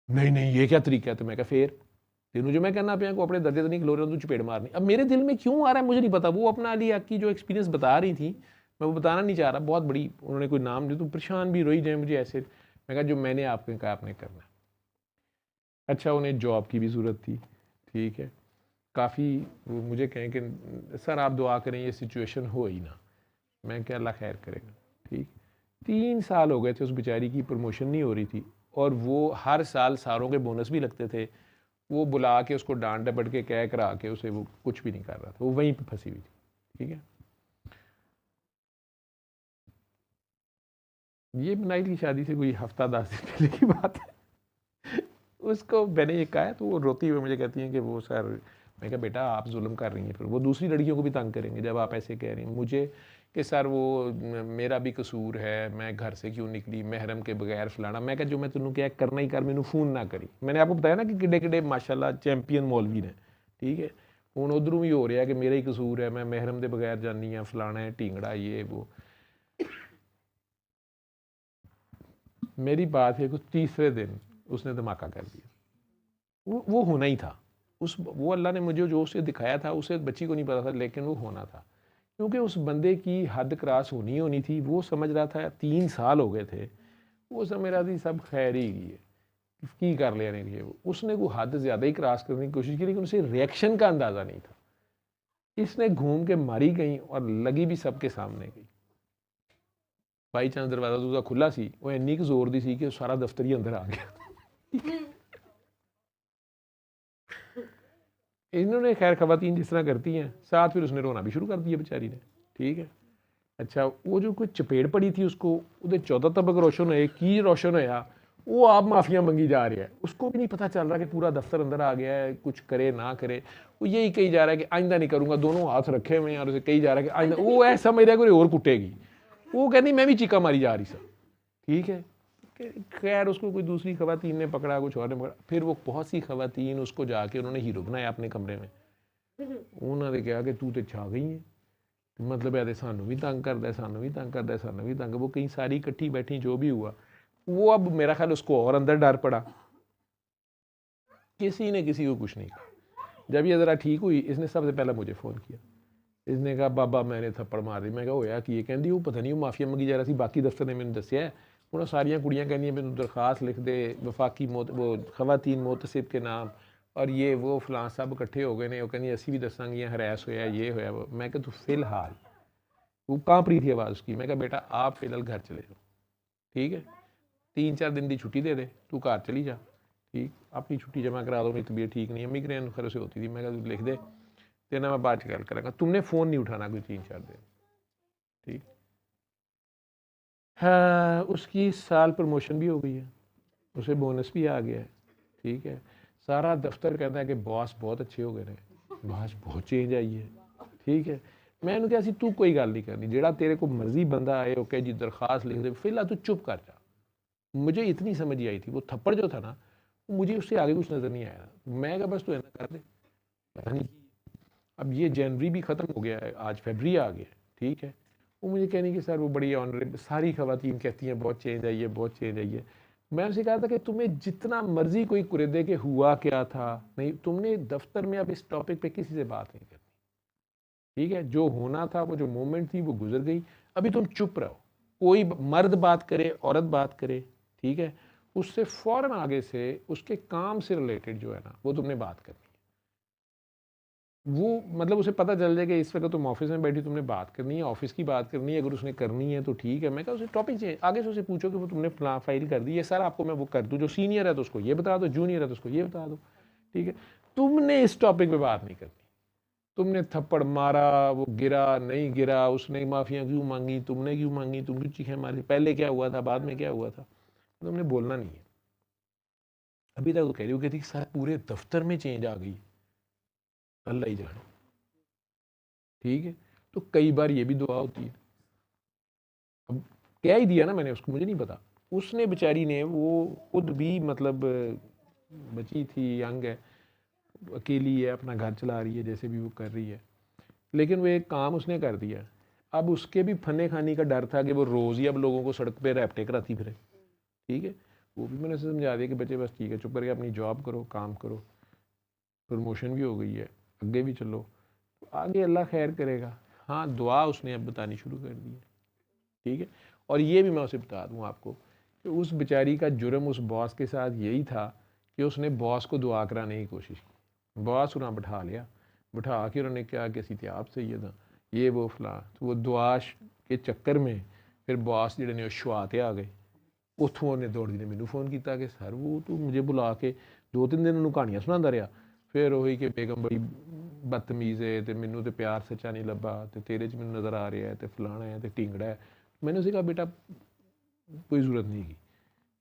नहीं नहीं ये क्या तरीका है, तो मैं कहा फिर तेनों जो मैं कहना पिया को अपने दर्जे तो नहीं खिलो रहे, तू चपेड़ मारनी। अब मेरे दिल में क्यों आ रहा है मुझे नहीं पता। वो अपना अली हक की जो एक्सपीरियंस बता रही थी, मैं वो बताना नहीं चाह रहा, बहुत बड़ी उन्होंने कोई नाम दिया तो परेशान भी रोई जाए मुझे ऐसे। मैं कहा जो मैंने आपने कहा आपने करना। अच्छा, उन्हें जॉब की भी ज़रूरत थी, ठीक है, काफ़ी वो मुझे कहें कि सर आप दुआ करें ये सिचुएशन हो ही ना। मैं क्या, अल्लाह खैर करेगा, ठीक। 3 साल हो गए थे उस बेचारी की प्रमोशन नहीं हो रही थी, और वो हर साल सारों के बोनस भी लगते थे। वो बुला के उसको डांट डपट के कह करा के उसे वो कुछ भी नहीं कर रहा था, वो वहीं पे फंसी हुई थी, ठीक है। ये बनाई की शादी से कोई हफ्ता 10 दिन पहले की बात है। उसको मैंने ये कहा है तो वो रोती हुई मुझे कहती है कि वो सर, मैं कहा बेटा आप जुल्म कर रही हैं, फिर वो दूसरी लड़कियों को भी तंग करेंगे जब आप ऐसे कह रही हैं मुझे कि सर वो मेरा भी कसूर है, मैं घर से क्यों निकली महरम के बगैर फलाना। मैं कहा जो मैं तेनों क्या करना ही कर, मैंने फ़ोन ना करी। मैंने आपको बताया ना कि किडे किडे माशाल्लाह चैंपियन मौलवी ने, ठीक है। हूँ उधरों भी हो रहा है कि मेरा ही कसूर है, मैं महरम के बगैर जानी हाँ, फलाना है ढींगड़ा ये वो। मेरी बात है कुछ तीसरे दिन उसने धमाका कर दिया। वो होना ही था। वो अल्लाह ने मुझे जो उसे दिखाया था उसे बच्ची को नहीं पता था, लेकिन वो होना था, क्योंकि उस बंदे की हद क्रॉस होनी थी। वो समझ रहा था 3 साल हो गए थे, वो समझ रहा थी सब खैर ही है की कर लेने के लिए। उसने वो हद ज़्यादा ही क्रॉस करने की कोशिश की, लेकिन उसे रिएक्शन का अंदाज़ा नहीं था। इसने घूम के मारी गई और लगी भी सबके सामने गई। बाई चांस दरवाज़ा दूसरा खुला सी, वो इन्नी क जोर दी सी कि सारा दफ्तर ही अंदर आ गया। इन्होंने खैर ख़वातीन जिस तरह करती हैं, साथ फिर उसने रोना भी शुरू कर दिया बेचारी ने, ठीक है। अच्छा वो जो कोई चपेड़ पड़ी थी उसको उधर 14 तबक रोशन होए की रोशन होया, वो आप माफ़िया मंगी जा रहा है, उसको भी नहीं पता चल रहा कि पूरा दफ्तर अंदर आ गया है, कुछ करे ना करे, वो यही कही जा रहा है कि आइंदा नहीं करूँगा, दोनों हाथ रखे हुए हैं और उसे कही जा रहा है कि आइंदा, वो ऐसा समझ रहा है कोई और कुटेगी, वो कहती मैं भी चीका मारी जा रही सर, ठीक है। खैर उसको कोई दूसरी ख़वातीन ने पकड़ा, कुछ और ने पकड़ा, फिर वो बहुत सी ख़वातीन उसको जाके उन्होंने हीरो बनाया अपने कमरे में, उन्होंने कहा कि तू तो छा गई है, मतलब है सानू भी तंग करता है, सानू भी तंग करता है, सानू भी तंग, वो कहीं सारी इकट्ठी बैठी जो भी हुआ वो, अब मेरा ख्याल उसको और अंदर डर पड़ा, किसी ने किसी को कुछ नहीं कहा। जब ये ज़रा ठीक हुई इसने सबसे पहले मुझे फ़ोन किया, इसने कहा बाबा मैंने थप्पड़ मार दी। मैं कहा होया कि ये कहती वो पता नहीं वो माफिया मंगी जा रहा सी, बाकी दफ्तर ने मैंने दसिया है, उन्होंने सारियाँ कुड़ियाँ कहनी मैंने दरखास्त लिख दे वफाकी वो ख़वातीन मोतसिब के नाम और ये वो फलां सब इकट्ठे हो गए ने, वो कहनी असी भी दसांगी हरैस होया ये होया वो। मैं कहा तू फिलहाल, वो कांप रही थी आवाज़ उसकी, मैं कहा बेटा आप फिलहाल घर चले जाओ, ठीक है, 3-4 दिन की छुट्टी दे दे, तू घर चली जा, ठीक, अपनी छुट्टी जमा करा दो, मेरी तबीयत ठीक नहीं है, मिग्रेन खैर से होती थी। मैं कहा लिख दे, तेना मैं बाद गल करूँगा, तुमने फ़ोन नहीं उठाना कोई 3-4 दिन, ठीक। हाँ उसकी इस साल प्रमोशन भी हो गई है, उसे बोनस भी आ गया है, ठीक है। सारा दफ्तर कहता है कि बॉस बहुत अच्छे हो गए हैं, बॉस बहुत चेंज आई है, ठीक है। मैंने कहा सी तू कोई गल नहीं करनी, जेड़ा तेरे को मर्जी बंदा आए ओके जी दरखास्त लिख दे, फिलहाल तू चुप कर जा। मुझे इतनी समझ आई थी, वो थप्पड़ जो था ना मुझे उससे आगे कुछ नज़र नहीं आया। मैं कहा बस तू ऐसा कर दे, पता नहीं। अब ये जनवरी भी ख़त्म हो गया है, आज फरवरी आ गया, ठीक है। वो मुझे कहने कि सर वो बड़ी ऑनरेबल, सारी ख़वातीन कहती हैं बहुत चेंज आई है, बहुत चेंज आई है। मैं उनसे कहा था कि तुम्हें जितना मर्जी कोई कुरेदे के हुआ क्या था, नहीं तुमने दफ्तर में अब इस टॉपिक पे किसी से बात नहीं करनी, ठीक है। जो होना था, वो जो मोमेंट थी वो गुजर गई, अभी तुम चुप रहो। कोई मर्द बात करे, औरत बात करे, ठीक है, उससे फ़ौरन आगे से उसके काम से रिलेटेड जो है ना वो तुमने बात करनी है। वो मतलब उसे पता चल जाए कि इस वक्त तुम ऑफिस में बैठी, तुमने बात करनी है, ऑफिस की बात करनी है, अगर उसने करनी है तो ठीक है। मैं कहा उसे टॉपिक चेंज, आगे से उसे पूछो कि वो तुमने फाइल कर दी है, सर आपको मैं वो कर दूँ, जो सीनियर है तो उसको ये बता दो, जूनियर है तो उसको ये बता दो, ठीक है। तुमने इस टॉपिक पे बात नहीं करनी। तुमने थप्पड़ मारा, वो गिरा नहीं गिरा, उसने माफ़ियाँ क्यों मांगी, तुमने क्यों मांगी, तुम क्यों चीखें मारी, पहले क्या हुआ था, बाद में क्या हुआ था, तुमने बोलना नहीं है। अभी तक वो कह रही हो कहती सर पूरे दफ्तर में चेंज आ गई, अल्लाह ही जाने, ठीक है। तो कई बार ये भी दुआ होती है। अब क्या ही दिया ना मैंने उसको, मुझे नहीं पता, उसने बेचारी ने वो खुद भी मतलब बची थी, यंग है, अकेली है, अपना घर चला रही है, जैसे भी वो कर रही है, लेकिन वो एक काम उसने कर दिया। अब उसके भी फने खाने का डर था कि वो रोज़ ही अब लोगों को सड़क पे रैपटे कराती फिरे, ठीक है। वो भी मैंने समझा दिया कि बच्चे बस ठीक है, चुप करके अपनी जॉब करो, काम करो, प्रमोशन भी हो गई है, आगे भी चलो, तो आगे अल्लाह खैर करेगा। हाँ दुआ उसने अब बतानी शुरू कर दी है, ठीक है। और ये भी मैं उसे बता दूँ आपको कि उस बेचारी का जुर्म उस बॉस के साथ यही था कि उसने बॉस को दुआ कराने की कोशिश की। बॉस उन्हें बैठा लिया, बैठा के उन्होंने क्या कि सी आप सही था ये वो फलां, तो वो दुआ के चक्कर में फिर बॉस जिहड़े ने शुआते आ गए। उतों उन्हें दौड़ ने मैनू फोन किया कि सर वो तू मुझे बुला के 2-3 दिन उन्होंने कहानियाँ सुनाता रहा, फिर वही कि बेगम बड़ी बदतमीज़ है, तो मैनू तो प्यार सच्चा नहीं लभा, तो तेरे च मैनू नज़र आ रहा है, तो फलाना है, तो ढिंगड़ा है। मैंने उसे कहा बेटा कोई ज़रूरत नहीं की,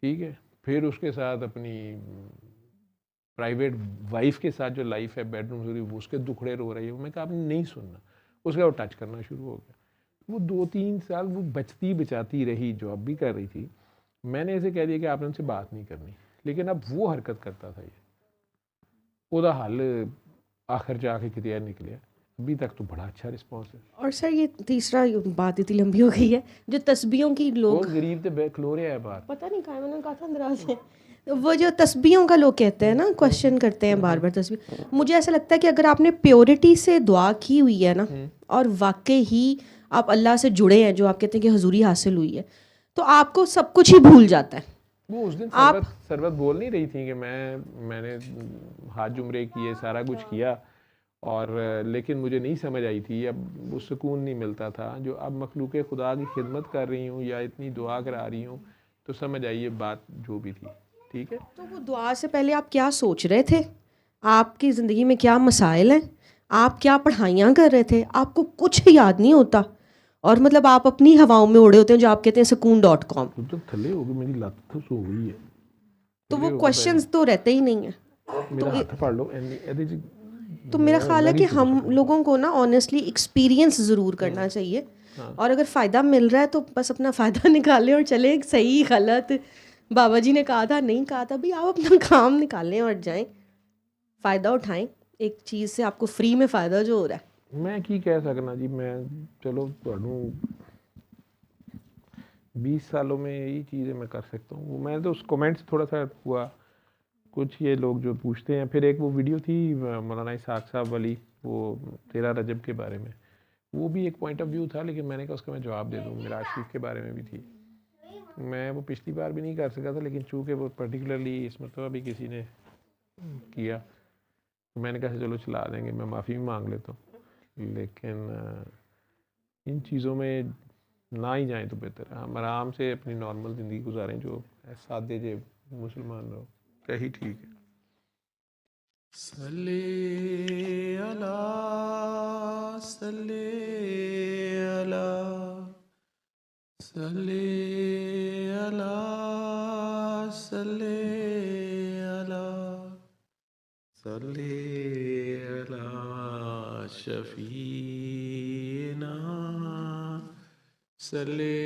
ठीक है। फिर उसके साथ अपनी प्राइवेट वाइफ के साथ जो लाइफ है बेडरूम से, वो उसके दुखड़े रो रही है, मैं कहा आपने नहीं सुनना। उसके बाद टच करना शुरू हो गया। वो 2-3 साल वो बचती बचाती रही, जॉब भी कर रही थी। मैंने ऐसे कह दिया कि आपने उनसे बात नहीं करनी, लेकिन अब वो हरकत करता था। ये ਉਹਦਾ हल आखिर जाके कितने निकले, अभी तक तो बड़ा अच्छा रिस्पॉन्स है। और सर ये तीसरा बात इतनी लंबी हो गई है, जो तस्बीहों की वो लोग गरीब तो खलो रहा है बाहर, पता नहीं कहाँ, मैंने कहा था अंदराज है, वो जो तस्बीहों का लोग कहते हैं ना, क्वेश्चन करते हैं बार बार तस्बीह। मुझे ऐसा लगता है कि अगर आपने प्योरिटी से दुआ की हुई है ना, और वाकई ही आप अल्लाह से जुड़े हैं, जो आप कहते हैं कि हजूरी हासिल हुई है, तो आपको सब कुछ ही भूल जाता है। वो उस दिन आप सरबत बोल नहीं रही थी कि मैंने हाथ जुमरे किए, सारा कुछ किया, और लेकिन मुझे नहीं समझ आई थी, अब वो सुकून नहीं मिलता था जो अब मखलूक खुदा की खिदमत कर रही हूँ या इतनी दुआ करा रही हूँ, तो समझ आई ये बात जो भी थी, ठीक है। तो वो दुआ से पहले आप क्या सोच रहे थे आपकी ज़िंदगी में क्या मसाइल हैं, आप क्या पढ़ाइयाँ कर रहे थे, आपको कुछ याद नहीं होता, और मतलब आप अपनी हवाओं में उड़े होते हैं, जो आप कहते हैं sukoon.com। तू तो थले हो गई, मेरी लत तो सो गई है। तो वो क्वेश्चंस तो रहते ही नहीं है। मेरा हाथ पढ़ लो ਇਹਦੇ ਚ तो मेरा ख्याल है कि हम लोगों को ना ऑनेस्टली एक्सपीरियंस ज़रूर करना चाहिए, और अगर फ़ायदा मिल रहा है तो बस अपना फ़ायदा निकालें और चले। सही गलत बाबा जी ने कहा था, नहीं कहा था, भाई आप अपना काम निकालें और जाएं, फ़ायदा उठाएं एक चीज़ से, आपको फ्री में फ़ायदा जो हो रहा है। मैं की कह सकना जी, मैं चलो ਤੁਹਾਨੂੰ 20 सालों में यही चीज़ें मैं कर सकता हूँ। मैं तो उस कमेंट से थोड़ा सा हुआ, कुछ ये लोग जो पूछते हैं। फिर एक वो वीडियो थी मौलाना इसाक साहब वाली, वो 13 रजब के बारे में, वो भी एक पॉइंट ऑफ व्यू था, लेकिन मैंने कहा उसका मैं जवाब दे दूँ। मिराज शरीफ के बारे में भी थी, मैं वो पिछली बार भी नहीं कर सका था, लेकिन चूँकि वो पर्टिकुलरली इस मतलब भी किसी ने किया तो मैंने कहा चलो चला देंगे, मैं माफ़ी भी मांग लेता हूँ। लेकिन इन चीज़ों में ना ही जाएं तो बेहतर है। हम आराम से अपनी नॉर्मल ज़िंदगी गुजारें, जो सादे जे मुसलमान रहो, यही ठीक है। सल्ले अला सल्ले अला सल्ले अला सल्ले अला सल्ले अला शफीना सल्ले